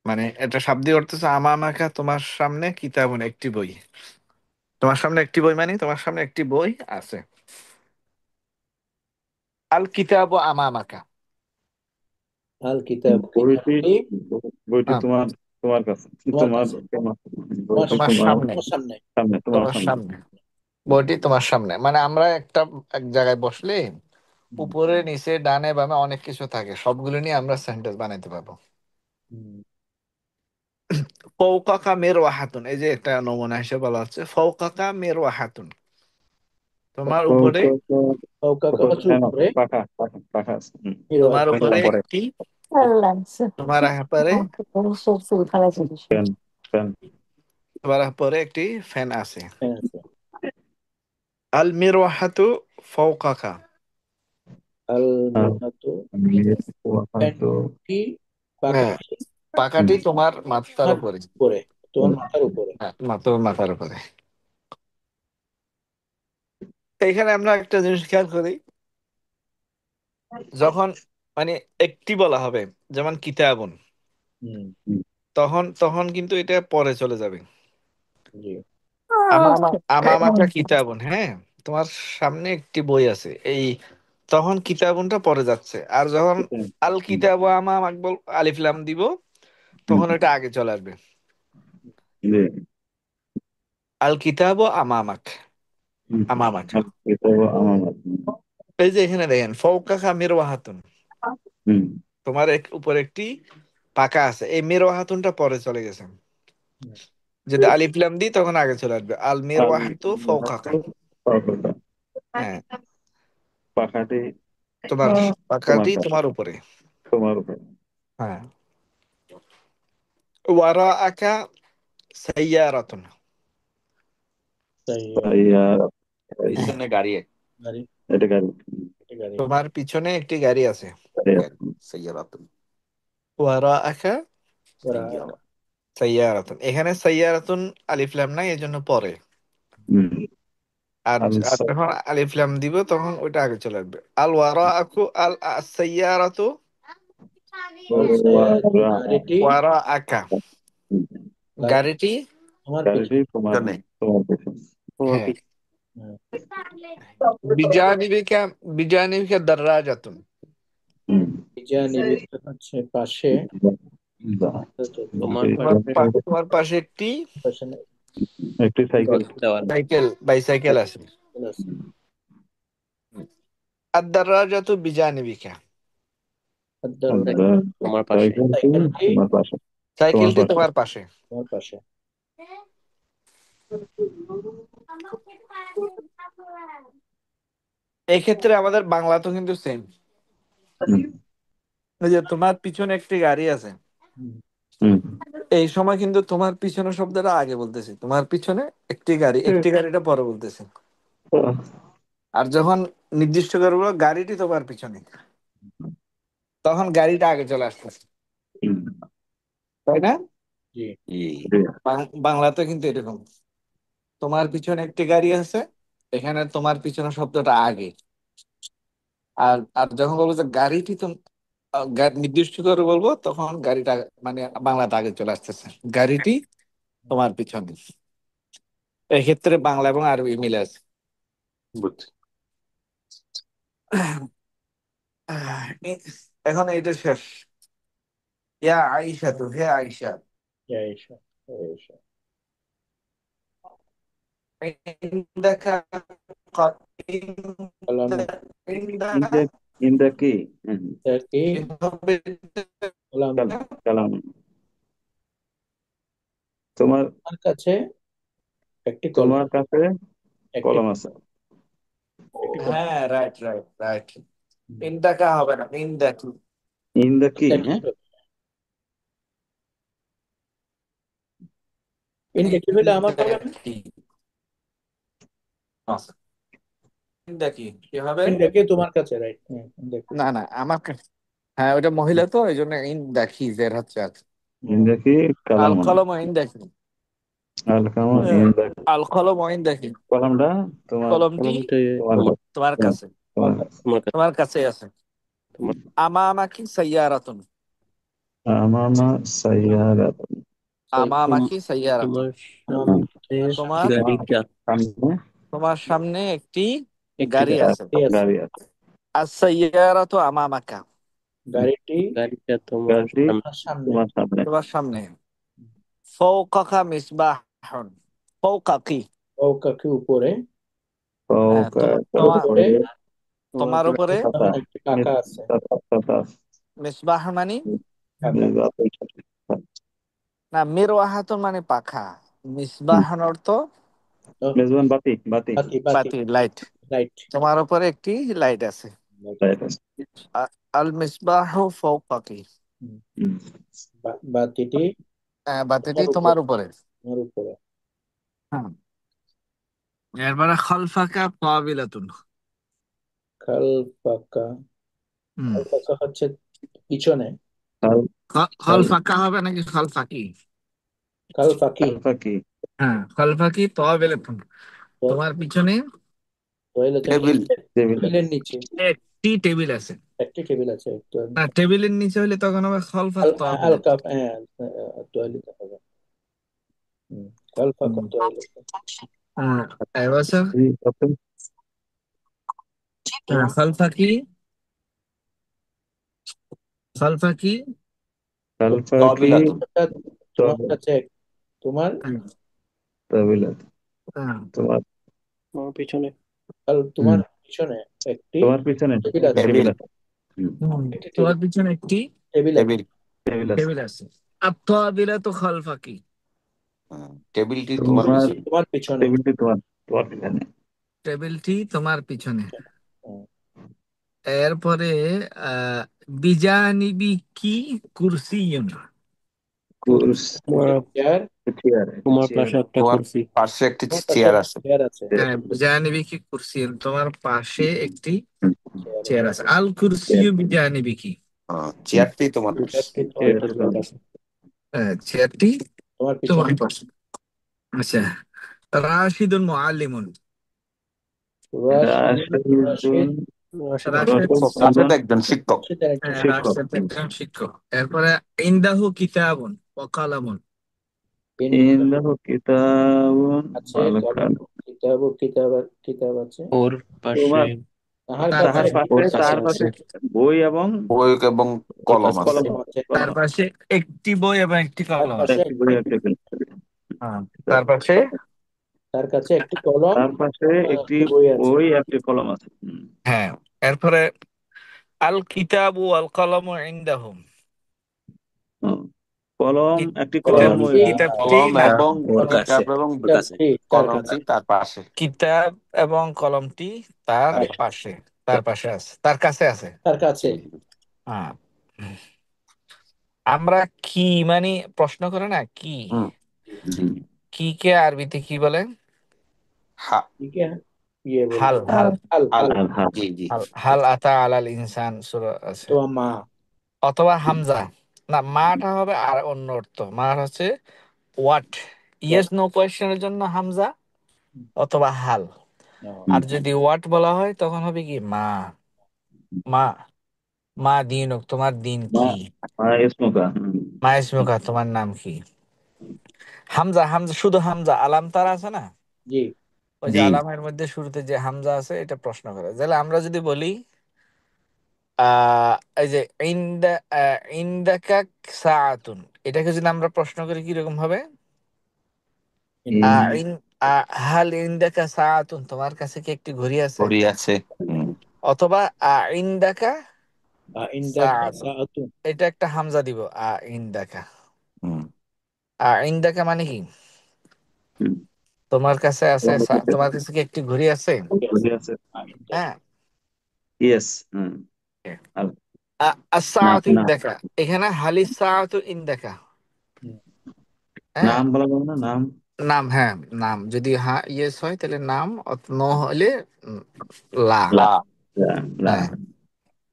মানে এটা শাব্দিক অর্থ হচ্ছে আমাকা তোমার সামনে কিতাবুন একটি বই। তোমার সামনে একটি বই মানে তোমার সামনে একটি বই আছে। আল কিতাব আমাকা। আল কিতাব, বইটি কিতাবটি বইটি আম, তোমার তোমার কাছে, তোমার তোমার কাছে, তোমার তোমার বইটি তোমার সামনে, তোমার সামনে। তোমার সামনে। সামনে, তোমার তোমার সামনে। সামনে বইটি তোমার সামনে মানে আমরা এক জায়গায় বসলে হুম, উপরে নিচে ডানে বামে অনেক কিছু থাকে, সবগুলো নিয়ে আমরা সেন্টেন্স বানাইতে পারবো। হুম। ফৌকাকা মিরওয়াহাতুন, এই যে একটা নমুনা হিসেবে বলা হচ্ছে ফৌকাকা মিরওয়াহাতুন, তোমার উপরে ফৌকাকা হচ্ছে উপরে, পাখা পাখা পাখা আছে। তোমার মিরওয়াত উপরে উপরে একটি তোমার উপরে ফ্যান ফ্যান। তোমার উপরে একটি ফ্যান আছে। ফ্যান আছে। আল মিরওয়াহাতু ফৌকাকা, আল আর মিরওয়াতু, হয়তো ফ্যানটি, হ্যাঁ পাখাটি পাখাটি তোমার মাথার তোমার উপরে। উপরে, তোমার মাথার উপরে। হ্যাঁ, তোমার মাথার উপরে। এইখানে আমরা একটা জিনিস খেয়াল করি, যখন মানে একটি বলা হবে যেমন কিতাবুন, হুম, তখন তখন কিন্তু এটা পরে চলে যাবে। জি। আমামাকা কিতাবুন, হ্যাঁ তোমার সামনে একটি বই আছে, এই তখন কিতাবুনটা পরে যাচ্ছে। আর যখন আল কিতাব আমামাক বল আলিফ লাম দিব, তখন এটা আগে চলে আসবে। আল কিতাব আমামাক, আমামাক। আমার। এই যে এখানে দেখেন ফৌকাকা মিরওয়াহাতুন, তোমার উপরে একটি পাকা আছে, এই মিরওয়াহাতুনটা পরে চলে গেছে। হুম। যদি আলিফ লাম দিই তখন আগে চলে আসবে আল মিরওয়াহাতু ফৌকাকা। হ্যাঁ, পাখাটি তোমার তোমার পাকাটি কাছে, তোমার উপরে। তোমার উপরে। হ্যাঁ। ওয়ারাআকা সাইয়ারাতুন, সাইয়ারা, তাই আর পিছনে গাড়ি। গাড়ি, এটা গাড়ি। এটা গাড়ি। তোমার পিছনে একটি গাড়ি আছে। গাড়ি সাইয়ারাতুন। ওয়ারাআকা ওরা সাইয়ারাতুন, এখানে সাইয়ারাতুন আলিফ লাম নাই, এজন্য পরে। আর আর যখন আলিফ লাম দিব তখন ওইটা আগে চলে আসবে। আল ওয়ারাআকু আল সাইয়ারাতু আল সাইয়ারাতু, গাড়িটি, ওয়ারাআকা, গাড়িটি গাড়িটি তোমার গাড়িটি পিছনে। তোমার তোমার পেছনে। তোমার হ্যাঁ। পিছনে। হ্যাঁ। বিজানিবিকা বিজানিবিকা দাররাজাতুন, হুম। বিজানিবিকা হচ্ছে পাশে, তোমার তোমার পাশে তোমার পাশে একটি পাশে না, একটি সাইকেল। দেওয়াল। বাইসাইকেল আছে। আছে। আদ-দাররাজাতু বিজানিবিকা, আদ-দাররাজা, তোমার পাশে। সাইকেলটি সাইকেলটি তোমার পাশে, তোমার সাইকেলটি পাশে। তোমার পাশে। তোমার পাশে। এই ক্ষেত্রে আমাদের বাংলাতেও কিন্তু সেম, হুম। ওই যে তোমার পিছনে একটি গাড়ি আছে, হুম, হুম। এই সময় কিন্তু তোমার পিছনে শব্দটা আগে বলতেছি, তোমার পিছনে একটি গাড়ি, একটি গাড়িটা পরে বলতেছি। আর যখন নির্দিষ্ট করে বলবো গাড়িটি তোমার পিছনে, তখন গাড়িটা আগে চলে আসতেছে, হুম। তাই না? জি। বাংলাতে কিন্তু এরকম, তোমার পিছনে একটি গাড়ি আছে, এখানে তোমার পিছনে শব্দটা আগে। আর আর যখন বলবো যে গাড়িটি তো নির্দিষ্ট করে বলবো, তখন গাড়িটা মানে বাংলাতে আগে চলে আসতেছে, গাড়িটি তোমার পিছনে। এক্ষেত্রে বাংলা এবং আরবি মিলে আছে। বুঝছি। এখন এইটা শেষ। ইয়া আয়েশা, তো হে আয়েশা, আয়েশা, আয়েশা। ইনদাকা কালাম, ইন্দা ইন্দা কি? কি কি হবে? কালাম, কালাম। তোমার আমার কাছে একটি কলম, তোমার কাছে একটি কলম আছে। একটি কলম। হ্যাঁ, রাইট রাইট রাইট। ইন্দাকা হবে না, ইন্দাকি। ইন দ্য কি? দেখি হ্যাঁ, হবে। ইনডেক্স হলে আমার হবে না। ইন্দাকি। ইন্দাকি কি হবে? ইনডেক্স তোমার কাছে, রাইট? হ্যাঁ, ইনডেক্স। না না, আমার হ্যাঁ ওটা মহিলা তো এই জন্য ইন্দাকি জের হচ্ছে আর। ইন দ্য কি আল কালামন কলম ইন্দাকি। আল কালাম ইন দ্য আল কলম ইন্দাকি। কলামটা তোমার কলমটি কলমটা তোমার আমার তোমার তোমার কাছে। তোমার কাছে। আমার কাছে। তোমার কাছে আছে। তোমার আমামাকি সাইয়ারাতুন। আমামা সাইয়ারাতুন আমামাকি সাইয়ারাতুন। তোমার আমার সামনে তোমার গাড়িটা সামনে তোমার সামনে একটি একটি গাড়ি আছে। গাড়ি আছে। গাড়ি আছে। আর সাইয়ারাতু আমামাকা। গাড়িটি গাড়িটা তোমার গাড়িটি সামনে। আমার সামনে। তোমার সামনে। তোমার সামনে। ফাওকাকা মিসবাহুন। ফাওকাকি। নৌকাকে উপরে। হ্যাঁ ফৌকা তার তোমার উপরে তোমার উপরে ছাতা। আমার একটি পাখা আছে। ছাতা মিসবাহ মানে পাখা। না, মিরওয়াহাতুন মানে পাখা। মিসবাহন অর্থ তো মেজবান বাতি বাতি বাতি বাতি বাতি, লাইট। লাইট। তোমার উপরে একটি লাইট আছে। লাইট আছে। আল মিসবাহু ফাওকাকি। হুম। বাতিটি বাতিটি তোমার উপরে। তোমার উপরে। আমার উপরে। হ্যাঁ। এরপরে খালফাকা কাবিলাতুন। খাল পাকা। হুম। খাল পাকা হচ্ছে পিছনে। কাল কাল খালফাকা হবে নাকি খালফাকি? খাল পাখি। কালফা কি? হ্যাঁ, খালফাকি কাবিলাতুন। তোমার পিছনে টয়লেটের টেবিল। টেবিল আছে। টেবিলের নিচে একটি টেবিল আছে। একটি টেবিল আছে। না, টেবিলের নিচে হলে তখন হবে খালফাক তাবিলাত। আলকা, হ্যাঁ, টয়লেট হবে। খাল পাকা টয়লেট। হ্যাঁ, এবার স্যার, এই প্রথম খালফাকি খালফাকি কালফা কি? কাবিলাতুন। তোমার কাছে তোমার টেবিল আছে। তোমার আমার পিছনে তোমার পিছনে একটি তোমার পিছনে টেবিল আছে। টেবিল। টেবিল আছে। একটি তোমার পিছনে একটি টেবিল আছে। টেবিল। টেবিল আছে। টেবিল আছে। আত-তাবিলাতু খালফাকি। টেবিলটি তোমার তোমার পিছনে। তোমার পিছনে। টেবিলটি তোমার পিছনে। টেবিলটি তোমার পিছনে। হুম। এরপরে আহ বিজানিবি কি কুরসিয়ুন। কুরসি তোমার চেয়ার। চেয়ার তোমার চেয়ার পাশে একটা তোমার কুরসি। পাশে একটি তোমার পাশে চেয়ার একটা আছে। চেয়ার আছে। বিজানিবি কি কুরসিয়ুন, তোমার পাশে একটি চেয়ার চেয়ার আছে। আছে। আল কুরসিয়ু বিজানিবি কি। চেয়ারটি তোমার পাশে। চেয়ারটি তোমার চেয়ার তোমার পাশে। চেয়ারটি তোমার তোমার পিছনে। পাশে। আচ্ছা, রাশিদুন মুআল্লিমুন। রাশিদ। একটা রাশেদ শিক্ষক। রাশেদ একজন শিক্ষক। রাশিদ একজন শিক্ষক। রাশেদ একজন শিক্ষক। এরপরে ইনদাহু কিতাবুন ওয়া কালামুন। ইন্দাহু কিতাবুন আছে ওয়াল কলম। কালাম। কিতাব আছে। ওর পাশে তোমার তাহার তার কাছে তাহার পাশে পাশে ওর কাছে তার আছে। পাশে বই এবং বই এবং ওর কলম কাছে আছে। কলম আছে। তার কলম আছে। পাশে একটি বই এবং একটি তার কলম আছে। পাশে একটি বই একটি পেন। তার পাশে তার কাছে একটি কলম, তার পাশে একটি একটি বই আছে। বই একটি কলম আছে। হ্যাঁ। এরপরে আল কিতাবু আল কলমু ইনদাহুম। হুম। কলম একটি কলম কলমটি কিতাবটি কলম এবং ওর কাছে। কিতাব এবং ওর কাছে। তার কাছে। কলমটি তার পাশে। কিতাব এবং কলমটি তার পাশে। পাশে। তার পাশে আছে, তার কাছে আছে। তার কাছে। হ্যাঁ। আমরা কি মানে প্রশ্ন করে না কি, হুম। জি। কি কে আরবিতে কি বলে? হা। ঠিক আছে। বলি। হাল হাল হাল হাল। হাল। হাল হাল জি জি। হাল হাল আতা আলাল ইনসান সূরা আছে। তোমার মা। অথবা হামজা। না, মাটা হবে আর অন্য অর্থ। মা হচ্ছে হোয়াট, ইয়েস নো কোয়েশ্চেনের জন্য হামজা অথবা হাল। আর যদি হোয়াট বলা হয় তখন হবে কি মা। মা মা দিনুক, তোমার দিন মা কি। মা ইসমুকা। মা ইসমুকা, তোমার নাম কি। হামজা হামজা শুধু হামজা, আলাম তারা আছে না, জি। ওই যে জি। আলামের মধ্যে শুরুতে যে হামজা আছে এটা প্রশ্ন করে। তাহলে আমরা যদি বলি এই যে ইনদাকা সাআতুন, এটাকে যদি আমরা প্রশ্ন করি কিরকম হবে? ইন ইন হাল ইনদাকা সাআতুন, তোমার কাছে কি একটি ঘড়ি আছে? ঘড়ি আছে। অথবা ইনদাকা ইনদাকা সাআতুন, সাআতুন। এটা একটা হামজা দিব। ইনদাকা। হুম। ইনদাকা মানে কি? হুম। তোমার কাছে আছে, তোমার কাছে কি একটি ঘড়ি আছে? ঘড়ি আছে। ইনদাকা। হ্যাঁ। ইয়েস। আল নাম আসাআতু নাম ইনদাকা, এখানে হালিস সাআতু ইনদাকা। হুম। হ্যাঁ, নাম বলা যাবে না, নাম। নাম, হ্যাঁ, নাম যদি হ্যাঁ ইয়েস হয় তাহলে নাম, নো হলে উম, লা। লা। লা। হ্যাঁ,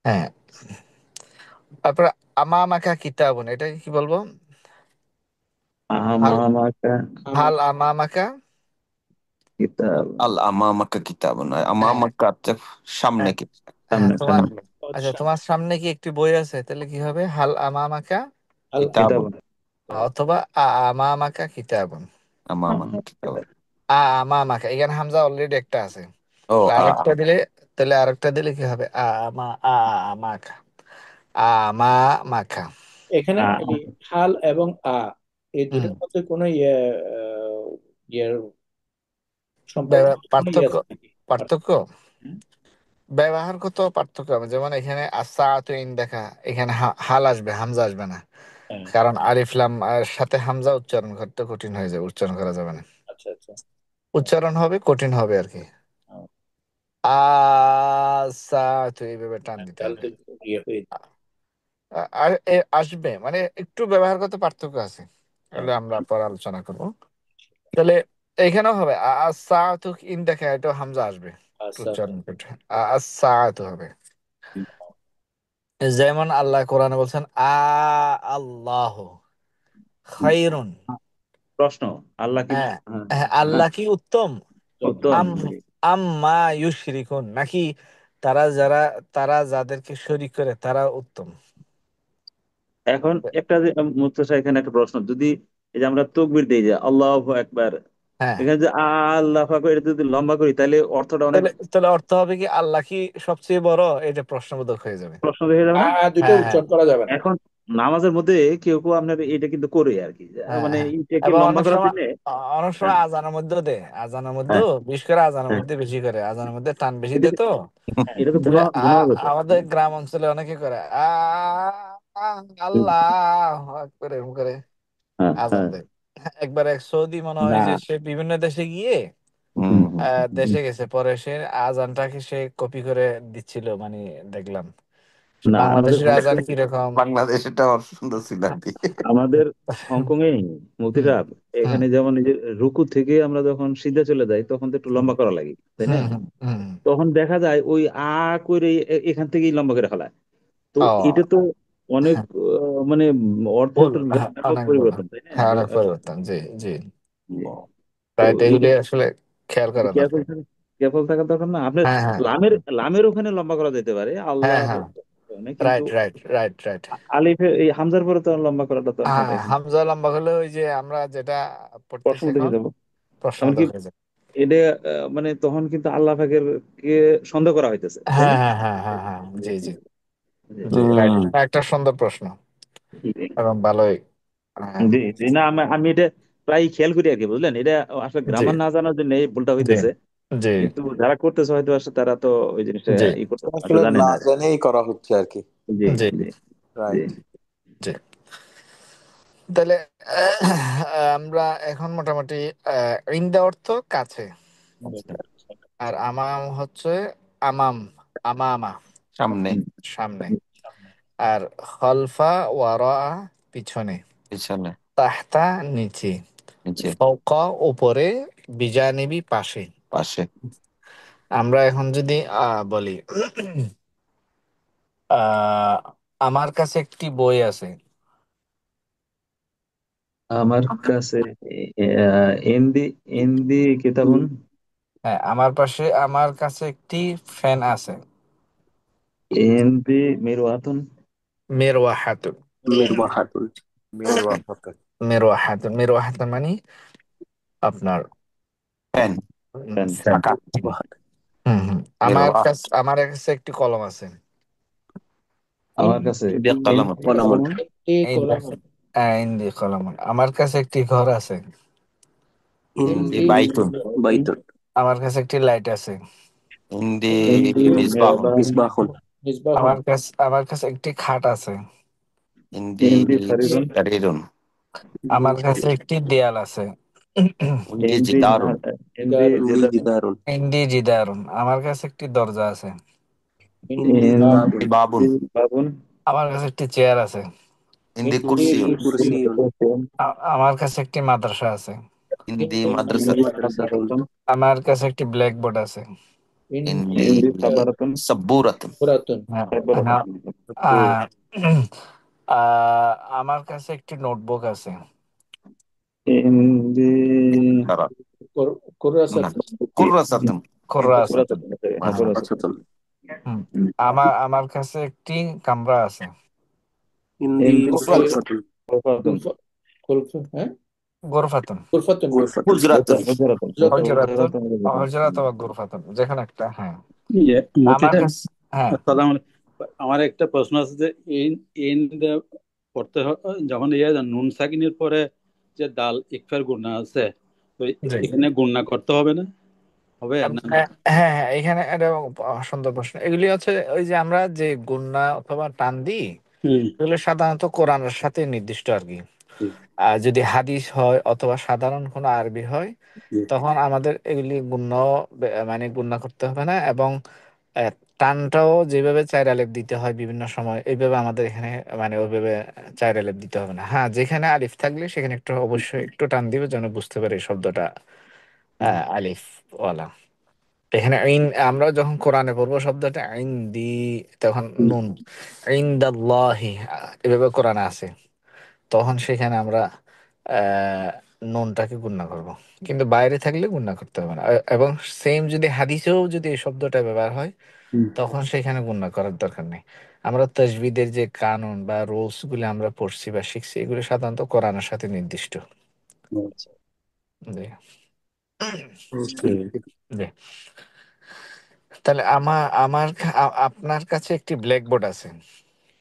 হ্যাঁ। তারপরে আমামাকা কিতাবুন, এটা কি বলবো? হাল আমামাকা হাল আমার আমামাকা, কিতাব। আল আমামাকা কিতাবুন, হ্যাঁ, আমামাকা হচ্ছে সামনে হ্যাঁ, কি। হ্যাঁ, সামনে তোমার, সামনে আচ্ছা তোমার সামনে কি একটি বই আছে, তাহলে কি হবে? হাল আমামাকা, আল কিতাব। কিতাবুন, অথবা আমামাকা কিতাবুন। আমামাকা কিতাবুন। আমামাকা, এখানে হামজা অলরেডি একটা আছে, ও তাহলে আ আরেকটা দিলে, কি হবে? আমাকা, আমামাকা। এখানে আ এই হাল এবং এই হুম, দুটোর মধ্যে কোনো ইয়ের সম্পর্ক, কোনো ইয়ে পার্থক্য, আছে নাকি? পার্থক্য হুম? ব্যবহারগত পার্থক্য হবে। যেমন এখানে আসাআতু ইনদাকা, এখানে হাল আসবে, হামজা আসবে না, হ্যাঁ, কারণ আলিফ লাম সাথে হামজা উচ্চারণ করতে কঠিন হয়ে যাবে, উচ্চারণ করা যাবে না, আচ্ছা আচ্ছা। উচ্চারণ হবে কঠিন হবে আর কি। হ্যাঁ, আসাআতু এইভাবে টান দিতে তাহলে হবে। তো ইয়ে হয়ে আর আসবে মানে একটু ব্যবহারগত পার্থক্য আছে, তাহলে আমরা পরে আলোচনা করব। তাহলে এইখানেও হবে আসাআতু ইনদাকা, এটাও হামজা আসবে, একটু আচ্ছা। উচ্চারণ করতে আসাআতু হবে। যেমন আল্লাহ কোরআনে বলছেন আল্লাহ খায়রুন। প্রশ্ন, আল্লাহ কি? হ্যাঁ, হ্যাঁ, হ্যাঁ, হ্যাঁ, আল্লাহ কি উত্তম? উত্তম। আম আম্মা ইউশরিকুন, নাকি তারা যারা, যাদেরকে শরীক করে তারা উত্তম? এখন একটা যে মুস্তাফা, এখানে একটা প্রশ্ন, যদি এই যে আমরা তাকবীর দেই যে আল্লাহু আকবার, হ্যাঁ, এখানে যে আল্লাহু আকবার এটা যদি লম্বা করি তাহলে অর্থটা অনেক তাহলে অর্থ হবে কি আল্লাহ কি সবচেয়ে বড়, এটা প্রশ্নবোধক হয়ে যাবে। প্রশ্ন হয়ে যাবে না। দুটো হ্যাঁ, হ্যাঁ, উচ্চারণ করা যাবে না। এখন নামাজের মধ্যে কেউ কেউ আপনার এটা কিন্তু করে আর কি, হ্যাঁ, মানে হ্যাঁ। এইটাকে এবং লম্বা অনেক করার সময়, জন্য। হ্যাঁ, আজানের মধ্যেও দে, আজানের হ্যাঁ, মধ্যেও, বিশেষ করে আজানের হ্যাঁ। মধ্যে বেশি করে, আজানের মধ্যে টান বেশি এটা দে তো। হ্যাঁ, এটা তো তাহলে গুনাহ হবে তো। আমাদের গ্রাম অঞ্চলে অনেকে করে আল্লাহ করে এরকম করে হ্যাঁ, আজান হ্যাঁ। দেয়। একবার এক সৌদি মনে হয় না। যে সে বিভিন্ন দেশে গিয়ে, হুম হুম, হুম দেশে গেছে, পরে সে আজানটাকে সে কপি করে দিচ্ছিল, মানে দেখলাম না, আমাদের বাংলাদেশের আজান কিরকম। বাংলাদেশ এটা সুন্দর ছিল আর কি। আমাদের হংকং এ মুফতি হুম, সাহেব, হুম, এখানে যেমন এই যে রুকু থেকে আমরা যখন সিধা চলে যাই তখন তো একটু হুম, লম্বা করা লাগে, তাই না? হুম, হুম, হুম। তখন দেখা যায় ওই করে এখান থেকেই লম্বা করে ফেলায়। তো এটা ও, তো অনেক হ্যাঁ, মানে ভুল, অর্থের হ্যাঁ, ব্যাপক অনেক ভুল, পরিবর্তন, তাই না? হ্যাঁ, যে অনেক পরিবর্তন, জি, জি। যে তো রাইট, এটা এগুলি আসলে খেয়াল করা কেয়ারফুল দরকার। থাকা, কেয়ারফুল থাকা দরকার না আপনার। হ্যাঁ, হ্যাঁ, লামের ওখানে লম্বা করা যেতে পারে হ্যাঁ, আল্লাহ, হ্যাঁ, কিন্তু রাইট, রাইট, রাইট, রাইট। আলিফে এই হামজার পরে তো লম্বা করাটা তো হ্যাঁ, আসলে এখন হামজা লম্বা হলে ওই যে আমরা যেটা পড়তেছি প্রশ্ন দেখে এখন, যাবো। এমনকি প্রশ্নবোধক হয়ে যায়। এটা মানে তখন কিন্তু আল্লাহ পাকের কে সন্দেহ করা হইতেছে, তাই হ্যাঁ, না? হ্যাঁ, হ্যাঁ, হ্যাঁ, হ্যাঁ, জি, জি, জি, জি, রাইট, হুম একটা সুন্দর প্রশ্ন জি, এবং ভালোই। হ্যাঁ, জি, জি। না, আমি এটা প্রায় খেয়াল করি আর কি, বুঝলেন? এটা আসলে জি, গ্রামার না জানার জন্য এই ভুলটা জি, হইতেছে, জি, কিন্তু যারা করতেছে হয়তো আসলে তারা তো ওই জিনিসটা জি, ই করতে হয়তো আসলে জানে না না আর কি। জেনেই করা হচ্ছে আর কি। জি, জি, জি, জি। রাইট। জি। তাহলে আমরা এখন মোটামুটি ইন্দা অর্থ কাছে, আচ্ছা, আর আমাম হচ্ছে আমাম, আমামা সামনে, সামনে, আর খলফা ওয়ারা পিছনে, পিছনে, তাহতা নিচে, নিচে, ফৌকা উপরে, বিজানিবি পাশে। পাশে। আমরা এখন যদি বলি আহ আমার কাছে একটি বই আছে। আমার কাছে ইন্দি ইন্দি কিতাবুন। হ্যাঁ, আমার কাছে একটি ফ্যান আছে। ইন্দি মিরওয়াতুন। মেরওয়াহাতুন, মিরবাহাতুন। মেরওয়াফাকাত। মেরওয়াহাতুন মানে আপনার ফ্যান, ফ্যান। ফ্যান। পাখা। মিসবাহ। হুম, হুম। মেরওয়া। আমার কাছে একটি কলম আছে। আমার কাছে ইন্দি কালাম। ইন্দি কলামুন। কলমুন। ইন্দি, ইন্দি কলম। আমার কাছে একটি ঘর আছে। ইন্দি ইন্দি বাইতুন। বাইতুন। আমার কাছে একটি লাইট আছে। ইন্দি ইন্দি মিসবাহুন। মেরবাহ। মিসবাহুন। মিসবাহুন। আমার কাছে একটি খাট আছে। ইন্দি ইন্দি সারিরুন। সারিরুন। আমার কাছে একটি দেয়াল আছে। ইন্দি ইন্দি জিদারুন। ইন্দি ইন্দি জেদার। জিদারুন। ইন্দি জিদারুন। আমার কাছে একটি দরজা আছে। ইন্দি বাবুন বাবুন বাবুন। আমার কাছে একটি চেয়ার আছে। ইন্দি ইন্দি কুরসিউন কুরসিউন আমার কাছে একটি মাদ্রাসা আছে। ইন্দি ইন্দি মাদ্রাসাতুন মাদ্রাসাতুন আমার কাছে একটি ব্ল্যাকবোর্ড আছে। ইন্দি ইন্দি সাবারাতুন। সাব্বুরাতুন পুরাতন। হ্যাঁ, সাবারাতুন। হ্যাঁ, আহ, আমার কাছে একটি নোটবুক আছে। ইন্দি কারা না কুরাসাতুন। কুররাসাতুন কোর্রা আছে। কুরাসাতুন। হ্যাঁ, হ্যাঁ, কুরাসাতুন। মাদ্রাসাতুন হুম। হুম। আমার কাছে একটি কামরা আছে। ইন্দি ইন্দি গুরফাতুন গুরফাতুন কুরফাতুন। হ্যাঁ, গোরফাতুন, গুরফাতুন। গুরফাতুন হুজরাতুন হুজরাতুন। হজরাতুন, হুজরাতুন। হজরাত বা গোরফাতুন, যেখানে একটা। হ্যাঁ, ইয়ে, মতি আমার সাহেব, কাছে। হ্যাঁ, আসসালামু আলাইকুম। আমার একটা প্রশ্ন আছে যে ইন ইন পড়তে যখন নুন সাকিনের পরে যে দাল ইকফার গুণা আছে, তো জি। এখানে গুণা করতে হবে না? হবে না? হ্যাঁ, হ্যাঁ, হ্যাঁ, এখানে একটা সুন্দর প্রশ্ন। এগুলি হচ্ছে ওই যে আমরা যে গুণা অথবা টান দিই, হুম, এগুলো সাধারণত কোরআনের সাথে নির্দিষ্ট আর কি। হুম, আর যদি হাদিস হয় অথবা সাধারণ কোনো আরবি হয়, হুম, তখন আমাদের এগুলি গুণ্য মানে গুণা করতে হবে না। এবং আহ, টানটাও যেভাবে চার আলিফ দিতে হয় বিভিন্ন সময়, এইভাবে আমাদের এখানে মানে ওইভাবে চার আলিফ দিতে হবে না। হ্যাঁ, যেখানে আলিফ থাকলে সেখানে একটু অবশ্যই একটু টান দিবে যেন বুঝতে পারে এই শব্দটা হুম, আলিফ ওয়ালা। এখানে আইন, আমরা যখন কোরআনে পড়বো শব্দটা আইন দি, তখন হুম, নুন ইনদাল্লাহি এভাবে কোরআনে আছে, তখন সেখানে আমরা আহ নুনটাকে গুণনা করব। কিন্তু বাইরে থাকলে গুণনা করতে হবে না। এবং সেম যদি হাদিসেও যদি এই শব্দটা ব্যবহার হয়, হুম। তখন সেখানে গুণনা করার দরকার নেই। আমরা তাজবিদের যে কানুন বা রুলস গুলি আমরা পড়ছি বা শিখছি, এগুলো সাধারণত কোরআনের সাথে নির্দিষ্ট। আচ্ছা, জি, ওকে। জি। তাহলে আমার আপনার কাছে একটি ব্ল্যাকবোর্ড আছে।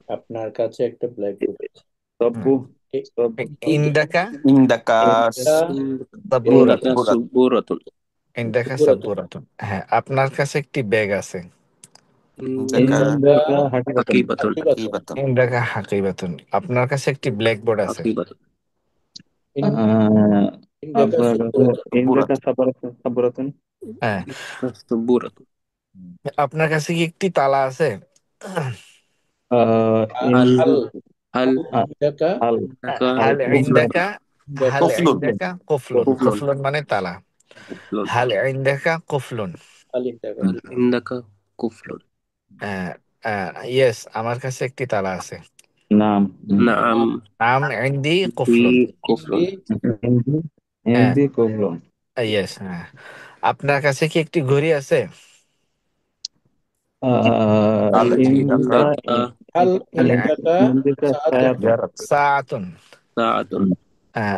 আপনার কাছে একটা ব্ল্যাকবোর্ড আছে। হুম। সব্বু। এ- সব্বু। ইন্দাকা ইন্দাকাস এটা সাব্বুরাতুন, ইন্দিকা সুবুরাতুন ইন্দাকা পুরাতন। সাব্বুরাতুন। হ্যাঁ, আপনার কাছে একটি ব্যাগ আছে। ইন্দাকা এটা ইন্দাকা হাকিবাতুন। হাকিবাতুন হাকিবাতুন। হাকিবাতুন ইন্দাকা হাকিবাতুন। আপনার কাছে একটি ব্ল্যাকবোর্ড আছে। হাকিবাতুন আহ, ইন্দাকা আপনার কাছে সুপুরাতন। ইন্দাকা সাব্বুরাতুন সাবারাতুন। সাবারাতুন। হ্যাঁ, সুবুরাতুন আপনার কাছে কি একটি তালা আছে? আহ, হাল হাল হাল হাল ইন্দাকা হাল টাকা হাল কুফলুন। ইন্দাকা, ইন্দাকা হাল কুফলুন ইন্দাকা কুফলুন। কুফলুন কুফলুন মানে তালা। কুফলুন হাল ইন্দাকা কুফলুন। হাল ইন্দাকা। হাল ইন্দাকা কুফলুন ইয়েস, আমার কাছে একটি তালা আছে। নাম। নাম নাম ইন্দি দি কুফলুন। হিন্দি কুফলুন হিন্দি। হ্যাঁ, হিন্দি কুফলুন। ইয়েস, হ্যাঁ। আপনার কাছে কি একটি ঘড়ি আছে? আল ইন্দাকা ইন্দা ইন্দাকা হাল হাল ইন্দাকা ইন্দিকা সাআতুন। সায়াতুন। জারাত সাআতুন। সাআতুন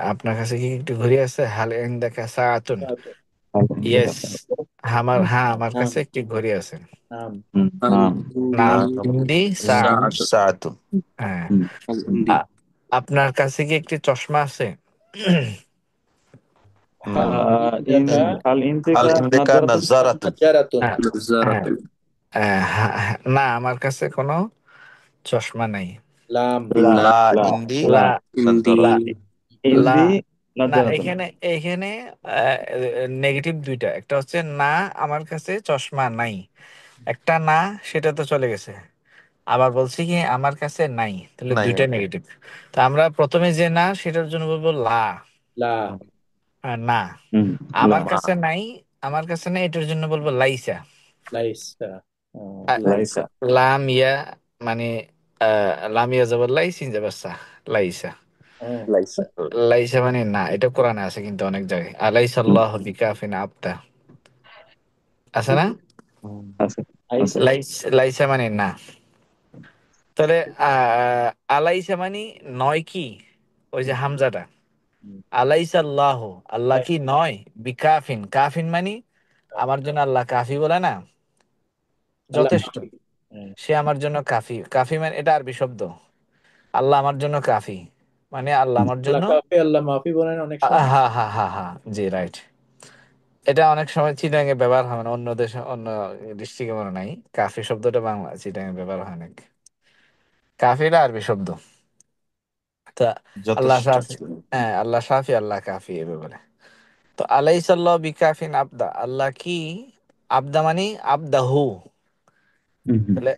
আপনার কাছে কি একটি ঘড়ি আছে? হাল ইন্দাকা সাআতুন। সাআতুন। হাল ইন্দিকা ইয়েস, সায়াতুন। হ্যাঁ, আমার নাম কাছে একটি ঘড়ি আছে। নাম হাল নাম। ইন্দি নাম নাম ইন্দি সাআত। ইন্দি সাআতুন সাআতুন হ্যাঁ। হাল ইন্দি আ- আপনার কাছে কি একটি চশমা আছে? না হাল ইন ইন্দাকা হাল আল ইন্দিকা ইন্দাকা নাজারাতুন। নাজারাতুন নাজারাতুন। হ্যাঁ, হ্যাঁ, নাজারাতুন না, আমার কাছে কোনো চশমা নাই। লাম লা লা লা ইন্দি লা লা, ইন্দি লা, নাজারাতুন লা। ইন্দি না, নাজারাতুন। এখানে এখানে নেগেটিভ দুইটা। একটা হচ্ছে না, আমার কাছে চশমা নাই। একটা না, সেটা তো চলে গেছে। আবার বলছি কি আমার কাছে নাই, তাহলে নাই দুইটা নেগেটিভ। তো আমরা প্রথমে যে না, সেটার জন্য বলবো লা। লা না, হুম, লা আমার মা কাছে নাই, আমার কাছে নাই, এটার জন্য বলবো লাইসা। লাইসা। লা লাইসা। লাম ইয়া মানে লাম ইয়া যাবার লাইসিন যাবার সা, লাইসা। লাইসা লাইসা মানে না, এটা কোরআনে আছে কিন্তু অনেক জায়গায়, আলাইসা আল্লাহ বিকাফিন আবদা, আছে না? আছে। আছে। লাইসা। লাইসা মানে না। তাহলে আলাইসা মানে নয় কি, ওই যে হামজাটা, আলাইসা আল্লাহ, আল্লাহ কি নয়, বিকাফিন, কাফিন মানে আমার জন্য আল্লাহ কাফি বলে না, আল্লাহ যথেষ্ট। মাফি। হ্যাঁ। সে আমার জন্য কাফি। কাফি মানে এটা আরবি শব্দ। আল্লাহ আমার জন্য কাফি মানে আল্লাহ আমার আল্লাহ জন্য কাফি আল্লাহ মাফি বলেন অনেক সময়। হা হা হা হা, জি, রাইট। এটা অনেক সময় চিটাঙে ব্যবহার হয় না, অন্য দেশে অন্য ডিস্ট্রিক্টে মনে নাই। কাফি শব্দটা বাংলা চিটাঙে ব্যবহার হয় না। কাফি এটা আরবি শব্দ। তা আল্লাহ যথেষ্ট সাফি, হ্যাঁ, আল্লাহ সাফি, আল্লাহ কাফি এভাবে বলে। তো আলাইসাল্লাহ বিকাফিন আবদা, আল্লাহ কি আবদা মানে আবদাহু, তাহলে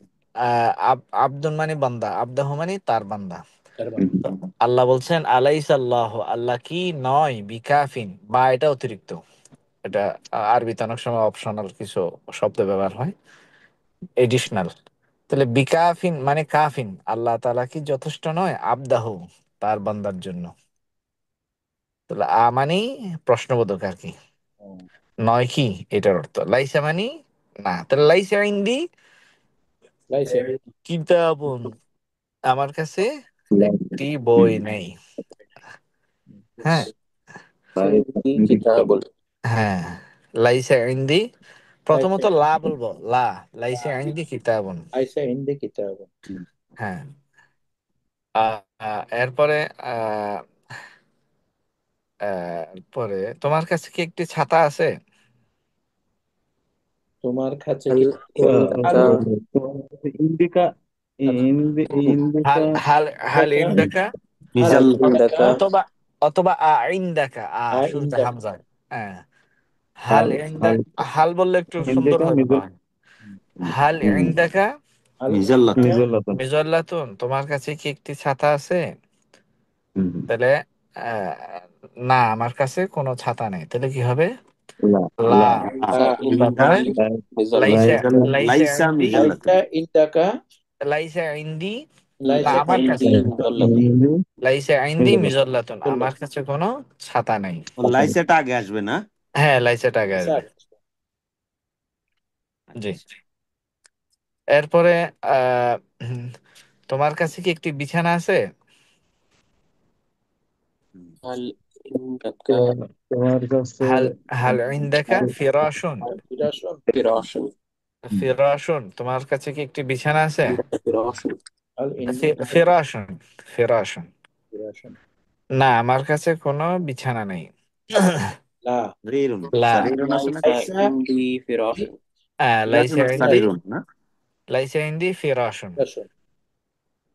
আব্দুন মানে বান্দা, আব্দাহু মানে তার বান্দা। তার মানে তো আল্লাহ বলছেন আলাইস আল্লাহ, আল্লাহ কি নয় বিকাফিন, বা এটা অতিরিক্ত। এটা আরবিতে অনেক সময় অপশনাল কিছু শব্দ ব্যবহার হয়, এডিশনাল। তাহলে বিকাফিন মানে কাফিন, আল্লাহ তাআলা কি যথেষ্ট নয় আবদাহু, তার বান্দার জন্য। তাহলে মানেই প্রশ্নবোধক আর কি, নয় কি এটার অর্থ। লাইসা মানে না। তাহলে লাইসা ইনদি লাইসা কিতাবুন, আমার কাছে একটি বই নেই। হ্যাঁ, কিতাবুন। হ্যাঁ, লাইসা ইনদি, লাইসা প্রথমত লা বলবো, লা লাইসা ইনদি কিতাবুন। লাইসা ইনদি কিতাব। হ্যাঁ, এরপরে আহ পরে তোমার কাছে কি একটি ছাতা আছে? তোমার কাছে হাল কি হাল ইনদাকা ইন্দিকা ইন্দিকা হাল হাল হাল দেখা ইনদাকা, হাল হাল দেখা ইনদাকা অথবা অথবা ইনদাকা, শুরুতে ইনদাকা হামজা। হ্যাঁ, হাল হাল হাল ইনদাকা, হাল বললে একটু সুন্দর ইন্দিকা হয় মনে হয়। হাল ইনদাকা হাল মিজাল্লাতুন। মিজাল্লাতুন, তোমার কাছে কি একটি ছাতা আছে? তাহলে আহ, না, আমার কাছে কোনো ছাতা নেই। তাহলে কি হবে? লা লা। লা লা তারপরে লাইসা, মিজাল্লাতুন। লাইসা ইনদি, লাইসা ইনদাকা লাইসা ইনদি, না লাইসা আমার কাছে, ইনদি মিজাল্লাতুন। লাইসা ইনদি মিজাল্লাতুন, আমার কাছে কোনো ছাতা নেই। লাইসেটা আগে আসবে না? হ্যাঁ, লাইসাটা আগে আসবে। স্যার জি। এরপরে আহ উম, তোমার কাছে কি একটি বিছানা আছে? হাল ইনদাকা তোমার কাছে হাল হাল ইনদাকা ফিরাশুন, বিরাসন ফিরাশুন। ফিরাশুন, তোমার কাছে কি একটি বিছানা আছে? ফিরাশুন। হাল ইনদাকা ফিরাশুন, ফিরাশুন, বিরাসন না আমার কাছে কোনো বিছানা নেই। লা সারিরুন, লা, সারিরুন আছে না? লাইসা লাইসা ইনদি ফিরাশুন। ফিরাসুন লাইসা আর ইনদি, সারিরুন না? লাইসা ইনদি ফিরাশুন। বিরাসন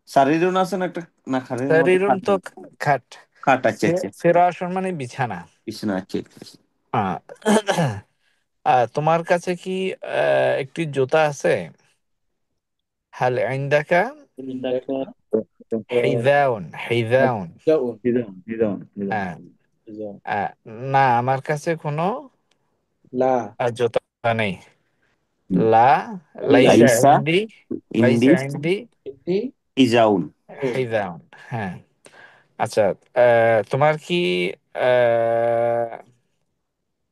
সারিরুন আছে না একটা? না, খারের মতো শরীরুন খাট তো নেই। খাট, খাট, আচ্ছা আচ্ছা। ফিরাশুন মানে বিছানা। বিছানা, আচ্ছা আচ্ছা। আহ, তোমার কাছে কি একটি জুতা আছে? হাল ইনদাকা ইনদাকা হিযাউন, হিযাউন। জাউন হিজাউন হিজাউন হিজাউন। হ্যাঁ, জাউন না আমার কাছে কোনো লা জুতা নেই। লা লাইসা লাইসা লাইসা ইনদি, ইন্দি লাইসা ইনদি ইনদি ইজাউন। জাউন হিযাউন। হ্যাঁ, আচ্ছা, তোমার কি আহ,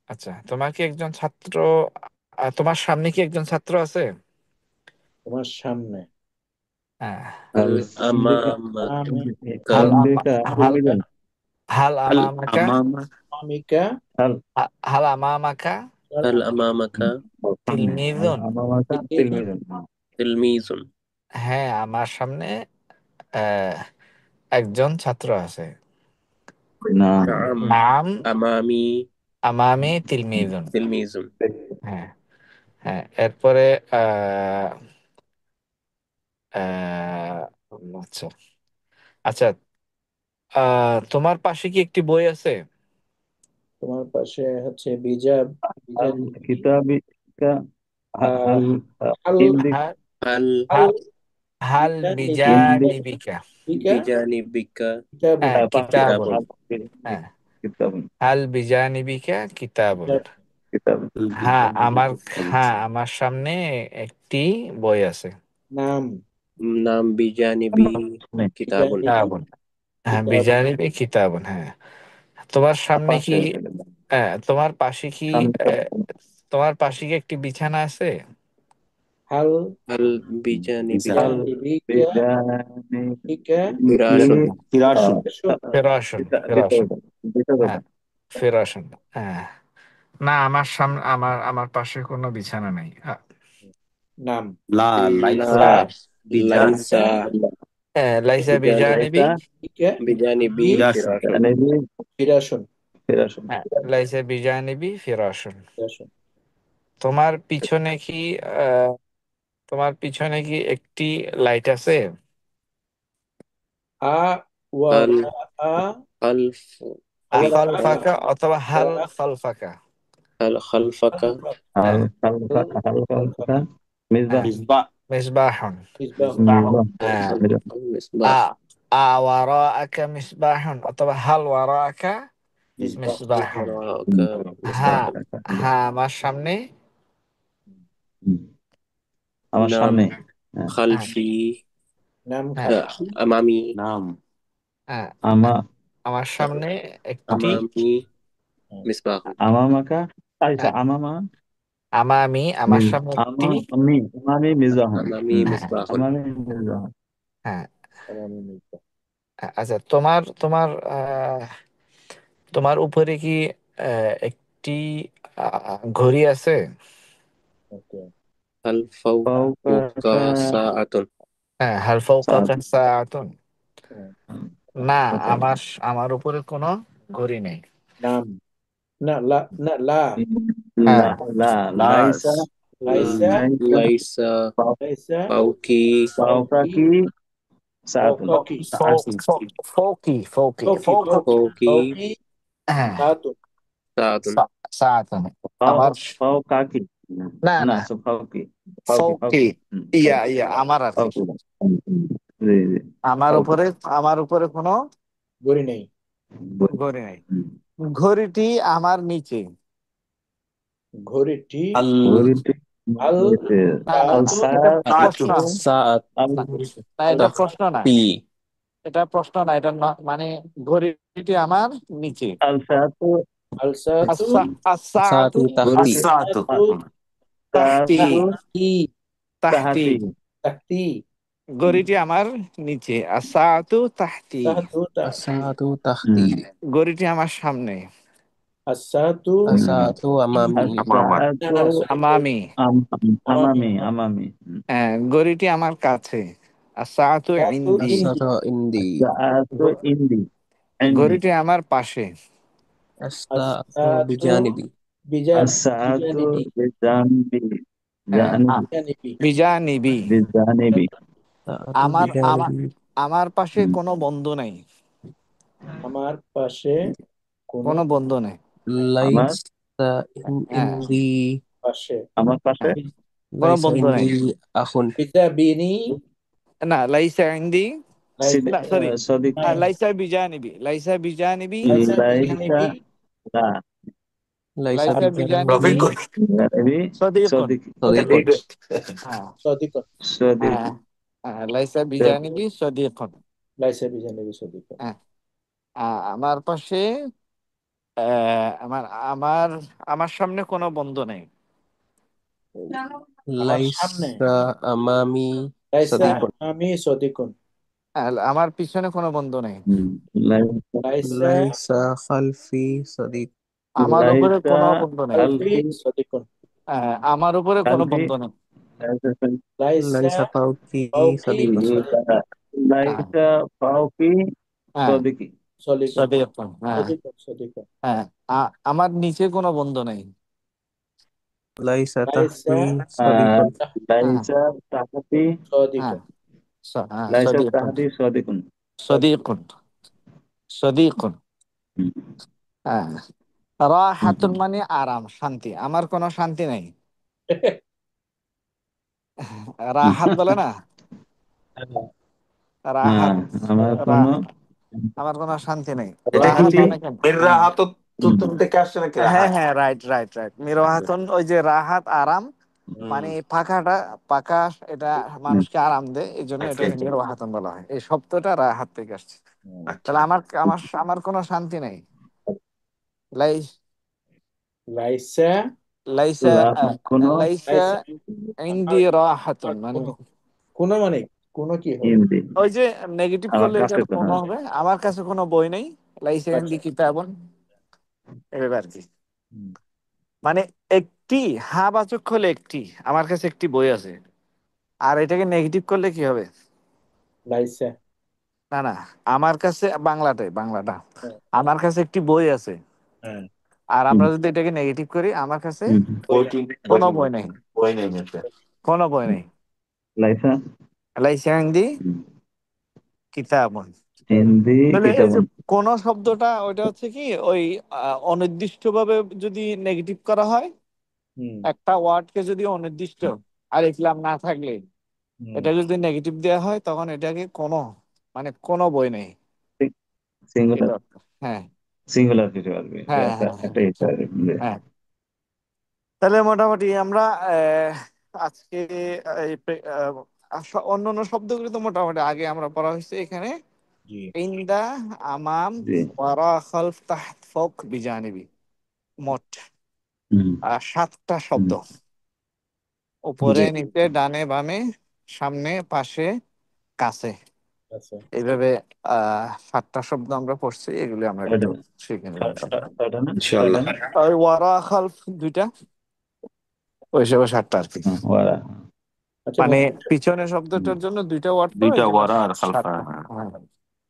আচ্ছা, তোমার কি একজন ছাত্র, তোমার সামনে কি একজন ছাত্র আছে? তোমার সামনে হ্যাঁ, হাল ইন্দিকা আমি হাল ইন্দিকা হাল মিজান। হাল হাল আমামাকা, আমামা আমিকা হাল হাল আমামাকা হাল হাল আমামাকা তিলমিজুন। আমামাকা ইনদি তিলমিজান। তিলমিজুন। হ্যাঁ, আমার সামনে আহ, একজন ছাত্র আছে। না নাম নাম আমামি আমামি তিলমিজুন। তিলমিজুন। হ্যাঁ, হ্যাঁ, এরপরে আহ, আহ, আচ্ছা, আচ্ছা, তোমার পাশে কি একটি বই আছে? তোমার পাশে হচ্ছে বিজা হাল নিবি কিতাবিকা আহ হাল হাল ইন্দিক হা- হাল হাল হা- হাল বিজা নিবি ইন্দিক বিজানিবিকা, বিকা বিজানিবিকা কিতাবুন হ্যাঁ পাশে কিতাবুন। কিতাবুন। হাল হ্যাঁ, কিতাবুন হাল বিজানিবিকা কিতাবুন। কিতাব কিতাবুন। হ্যাঁ আমার, হ্যাঁ আমার সামনে একটি বই আছে। নাম নাম বিজানিবি বিজা কিতাবুন। নিবি কিতাবুন, হ্যাঁ কিতাব বিজানিবি কিতাবুন। হ্যাঁ, তোমার সামনে কি, পাশে তোমার পাশে কি, সামনে তোমার পাশে কি একটি বিছানা আছে? হাল হাল বিজা বিজানিবিকা হাল নিবিকা বিজানি বিকা ফিরাশুন। ফিরাসুন। শোন ফিরাশুন, দিতে ফিরাশুন। হবে দিতে হবে। হ্যাঁ, ফিরাশুন। হ্যাঁ, না আমার সামনে, আমার পাশে কোনো বিছানা নেই। নাম লা লা লাইসা বিজা লাইসা লাইসা বিজানিবি, লাইসা বিকা বিজানিবি নিবি ফিরাসুন। ফিরাশুন। জানিবি ফিরাসন ফিরাসুন। হ্যাঁ, লাইসা বিজানিবি ফিরাশুন। ফিরাসন তোমার পিছনে কি, আহ, তোমার পিছনে কি একটি লাইট আছে? আ ওয়াও হাল আ খালফ আবার আখাল আ ফাঁকা অথবা হাল আবার খাল ফাঁকা। হাল খালফাকা হাল হ্যাঁ, হাল হাল হাল আলফা মিজবা হ্যাঁ, মিসবা মিসবাহুন। মিসবাহ হ্যাঁ। المصباح আওয়ারাআকা মিসবাহুন অথবা হাল ওয়ারাআকা মিসবাহ মিসবাহুন। وراءك হ্যাঁ, مصباح হ্যাঁ আমার সামনে। আমার نعم সামনে। হ্যাঁ। خلفي নাম হ্যাঁ, খালফি أمامي নাম হ্যাঁ, আমার সামনে একটি। أمامي مصباح আমামাকা আচ্ছা হ্যাঁ, আমামা আমার সামনে একটি। আমামি মিজাহুন। أمامي হ্যাঁ, مصباح আমামি মিজাহুন। হ্যাঁ। মিসবাহ। আচ্ছা, তোমার তোমার তোমার উপরে কি একটি ঘড়ি আছে? ওকে। هل فوقك ساعة হ্যাঁ, হাল ফাওকাকা সাআতুন। না, আমার আমার উপরে কোনো ঘড়ি নেই। নাম না লা না লা লা হ্যাঁ, লা লাস লাইসা লাইসা ليس লাইসা فوقي ফাওকাকি সাতুন। ফৌকাকি ফৌকি ফৌকি ফৌকি ফৌক। ফৌকি فوقي ফৌকি হ্যাঁ, সাতুন ساعة সাআতুন। আমার ফাওকাকি না না না, ফাওকি ফাওকি ফৌকি। ইয়া ইয়া আমার আর কি। ফাওকি। জি জি আমার ফাওকি। উপরে আমার উপরে কোনো গড়ি নেই। ঘড়ি নেই। ঘড়িটি আমার নিচে। ঘড়িটি আল ঘড়িটি আল না না, আল এটা সাআতু প্রশ্ন। ساعة আল না, আল এটা প্রশ্ন না। تخفي এটা প্রশ্ন না, এটা মানে ঘড়িটি আমার নিচে। আল সাআতু আল সাতু ساعة আসাআতু تخفي সাতু সাতু তাহতি। সাআতু তাহতি তাহতি। তাহাতি। তাহতি ঘড়িটি আমার নিচে। আসাআতু তাহতি। সাতু তাহতি الساعة تخفي ঘড়িটি আমার সামনে। আসাতু الساعة أمامي না الساعة না সরি আমামি। আমামি أمامي ঘড়িটি আমার কাছে। আসাআতু সাতু ইনদি। ইন্দি الساعة عندي الساعة عندي ঘড়িটি আমার পাশে। الساعة আসাতু بجانبي الساعة বিজানিবি بجانبي جانبي বিজানিবি বিজানিবি। بجانبي الساعة আমার আমার بجانبي আমার পাশে কোনো বন্ধু নেই। আমার পাশে কোনো কোনো বন্ধু নেই। আমার ليس হ্যাঁ, عندي পাশে আমার পাশে হ্যাঁ, কোনো ليس বন্ধু নেই। عندي أخ বিজাবিনি না, লাইসা ইনদি। লাইসা না সরি, صديق লাইসা বিজানিবি। লাইসা বিজানিবি। লাইসা ليس বিজানিবি لا ليس লাইসা বিজানিবি بجانبي রফিকুল جانبي সদীকুন। صديق صديق হ্যাঁ, সদিকন صديق হ্যাঁ, লাইসা বিজানিবি সদীকুন। লাইসা বিজানিবি সদিকন হ্যাঁ, আমার পাশে আমার আমার আমার সামনে কোনো বন্ধু নেই। আমার ليس সামনে أمامي লাইসা صديق আমি সদিকন আমার পিছনে কোনো বন্ধু নেই। ليس লাইসা ليس خلفي صديق আমার উপরে ليس কোনো বন্ধু নেই। খালফি خلفي সদিকন আমার উপরে কোনো خلفي বন্ধু নেই। লাইসা ليس فوقي ফাওকি صديق সদিকন হ্যাঁ, ليس فوقي হ্যাঁ, صديقي সলিকন সদীকুন। হ্যাঁ, সদিকন সদিকন হ্যাঁ, আমার নিচে কোনো বন্ধু নেই। ليس লাইসা تحتي صديق হ্যাঁ, ليس تحتي হ্যাঁ, সদিকন ليس সদীকুন। تحتي صديق সদীকুন। সদীকুন। হ্যাঁ, রাহাতুন মানে আরাম, শান্তি। আমার কোনো শান্তি নেই। রাহাত বলে না, হ্যাঁ রাহাত। আমার কোনো রাহাত, আমার কোনো শান্তি নেই। এটা কি রাহাত মানে কেন? মির্রা হ্যাঁ, হাতত তুতুন থেকে আসছে নাকি হ্যাঁ, রাহাত? হ্যাঁ, রাইট রাইট রাইট। মিরওয়াহাতুন, ওই যে রাহাত আরাম, মানে পাখাটা পাকা, এটা মানুষকে আরাম দেয়, এই জন্য আচ্ছা এটাকে আচ্ছা মিরওয়াহাতুন বলা হয়। এই শব্দটা রাহাত থেকে আসছে। আচ্ছা। তাহলে আমার আমার আমার কোনো শান্তি নেই। লাই লাইসা লাইসা কোনো লাইসা লাইসা ইনদি রাহাতুন মানে, কোনো কোনো মানে কোনো কি হবে হিন্দি ওই যে নেগেটিভ আমার করলে এটা কাছে কোনো কোনো হবে। আমার কাছে কোনো বই নেই। লাইসা ইনদি আচ্ছা কিতাবুন, এভাবে আর কি। মানে একটি বাচক হলে একটি, আমার কাছে একটি বই আছে। আর এটাকে নেগেটিভ করলে কি হবে? লাইসা না না, আমার কাছে বাংলাটা হ্যাঁ আমার কাছে একটি বই আছে। হ্যাঁ আর আমরা যদি এটাকে নেগেটিভ করি, আমার কাছে বই নাই কোনো বই নেই। বই নেই মির্জা। কোনো বই নেই। লাইসা লাইসা ইনদি কিতাবুন। হিন্দি তাহলে এই যে কিতাবন কোন শব্দটা, ওইটা হচ্ছে কি, ওই অনির্দিষ্ট ভাবে যদি নেগেটিভ করা হয়, হুম একটা ওয়ার্ডকে যদি অনির্দিষ্ট আলিফ লাম না থাকলে এটা যদি নেগেটিভ দেওয়া হয় তখন এটাকে কোনো বই নেই সিঙ্গুলার এটা। হ্যাঁ সিঙ্গুলার দিতে পারবে, এটা হ্যাঁ একটা হ্যাঁ হ্যাঁ একটা হিসাব। হ্যাঁ। তাহলে মোটামুটি আমরা আজকে এই অন্যান্য শব্দগুলো তো মোটামুটি আগে আমরা পড়া হয়েছে এখানে। জি ইন্দা, আমাম, জি। ওয়ারা, খালফ, তাহত, ফওক, বিজানিবি, মোট হুম 7টা হুম শব্দ। উপরে জি নিচে ডানে বামে সামনে পাশে কাছে, আচ্ছা এইভাবে 7টা শব্দ আমরা পড়ছি, এগুলি আমরা একটু ছয়টা শিখে নেব ইনশাআল্লাহ। ছয়টা না, ইনশাআল্লাহ। ছয়টা না। ওই ওয়ারা খালফ 2টা, ওই হিসেবে 7টা আর কি। ওরা আচ্ছা মানে মুফতি সাহেব, পিছনের শব্দটার জন্য 2টা ওয়ার্ড তো, দুইটা এই জন্য ওয়ারা আর খালফা। 7টা। হ্যাঁ,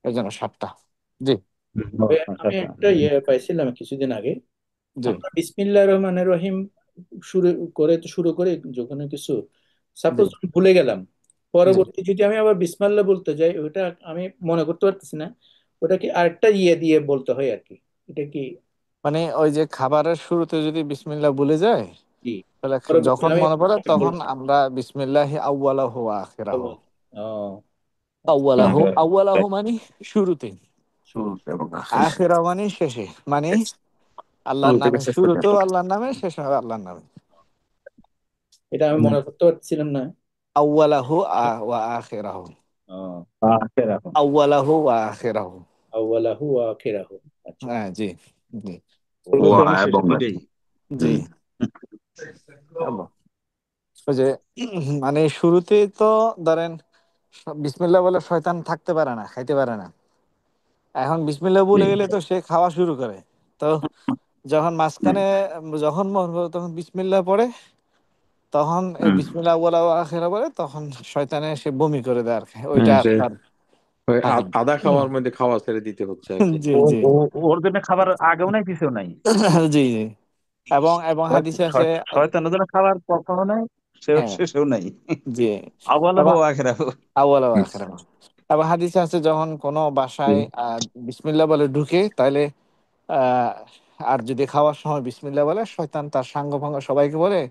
এই জন্য 7টা। জি আমি একটা পাইছিলাম কিছুদিন আগে। জি আমরা বিসমিল্লাহ রহমানের রহিম শুরু শুরু করে যখন কিছু জি। সাপোজ ভুলে গেলাম, জি পরবর্তী যদি আমি আবার বিসমিল্লাহ বলতে যাই, ওটা আমি মনে করতে পারতেছি না, ওটা কি আরেকটা ইয়ে দিয়ে বলতে হয় আর কি, এটা কি? মানে ওই যে খাবারের শুরুতে যদি বিসমিল্লাহ বলে যায়, কি তাহলে পরবর্তী যখন আমি মনে পড়ে তখন বলবো? আমরা বিসমিল্লাহি আউয়ালাহু ওয়া আখিরাহু। ও আউয়ালাহু, আউয়ালাহু মানে শুরুতে, শুরুতে এবং আখিরা মানে শেষে, মানে শুরু আল্লাহর থেকে নামে শেষ পর্যন্ত। শুরুতেও আল্লাহর নামে, শেষ হবে আল্লাহর নামে। এটা আমি মনে করতে পারছিলাম না। আউয়ালাহু ওয়া আখিরাহু, ও আউয়ালাহু ওয়া আখিরাহু। আউয়ালাহু ওয়া আখিরাহু। আচ্ছা, হ্যাঁ জি জি শুরুতে ওয়া এবং শেষে এবং দুইটাই। জি। ওই যে মানে শুরুতে তো ধরেন বিসমিল্লাহ বলে শয়তান থাকতে পারে না, খাইতে পারে না। এখন বিসমিল্লাহ বলে গেলে তো সে খাওয়া শুরু করে। তো যখন মাঝখানে যখন মন করে তখন বিসমিল্লাহ পড়ে, তখন এই বিসমিল্লাহ ওয়ালা আখেরা বলে, তখন শয়তানে সে বমি করে দেয় আর কি, ওইটা আর সে তার ওই থাকে না। আধা খাওয়ার মধ্যে খাওয়া ছেড়ে দিতে হচ্ছে আর কি। জি জি ওর জন্য খাবার আগেও নাই পিছেও নাই। জি জি। এবং এবং হাদিসে আছে। শয়তানের জন্য খাবার কখনো নাই, সেও হ্যাঁ শেষেও নাই। জি। আওয়ালাহু এবং আখিরাহু। আউয়ালা ওয়া আখিরা, এবং হাদিসে আছে যখন কোনো বাসায় বিসমিল্লাহ বলে ঢুকে, তাহলে আহ, আর যদি খাওয়ার সময় বিসমিল্লাহ বলে, শয়তান তার সাঙ্গ ভাঙ্গ সবাইকে বলে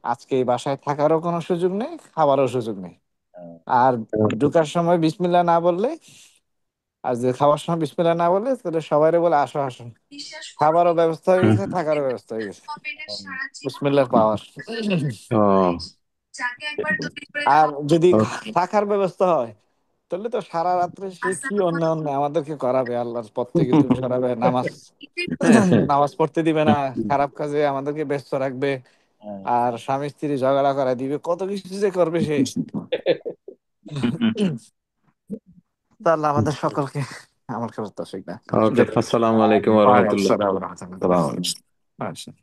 আজকে এই বাসায় থাকারও কোনো সুযোগ নেই, খাবারও সুযোগ নেই। আর ঢুকার সময় বিসমিল্লাহ না বললে, আর যে খাওয়ার সময় বিসমিল্লাহ না বললে, তাহলে সবাই বলে আসো আসো, খাবারও ব্যবস্থা হয়ে গেছে, থাকারও ব্যবস্থা হয়ে গেছে। বিসমিল্লাহর পাওয়ার। আর যদি থাকার ব্যবস্থা হয়, তাহলে তো সারা রাত্রে সে কি অন্য অন্য আমাদেরকে করাবে, আল্লাহর পথ থেকে দূরে সরাবে, নামাজ পড়তে দিবে না, খারাপ কাজে আমাদেরকে ব্যস্ত রাখবে, আর স্বামী স্ত্রী ঝগড়া করা দিবে, কত কিছু যে করবে সে। তা আল্লাহ আমাদের সকলকে আমার খবর তো ঠিক না। ওকে, আসসালামু আলাইকুম ওয়া রাহমাতুল্লাহ। আসসালামু আলাইকুম।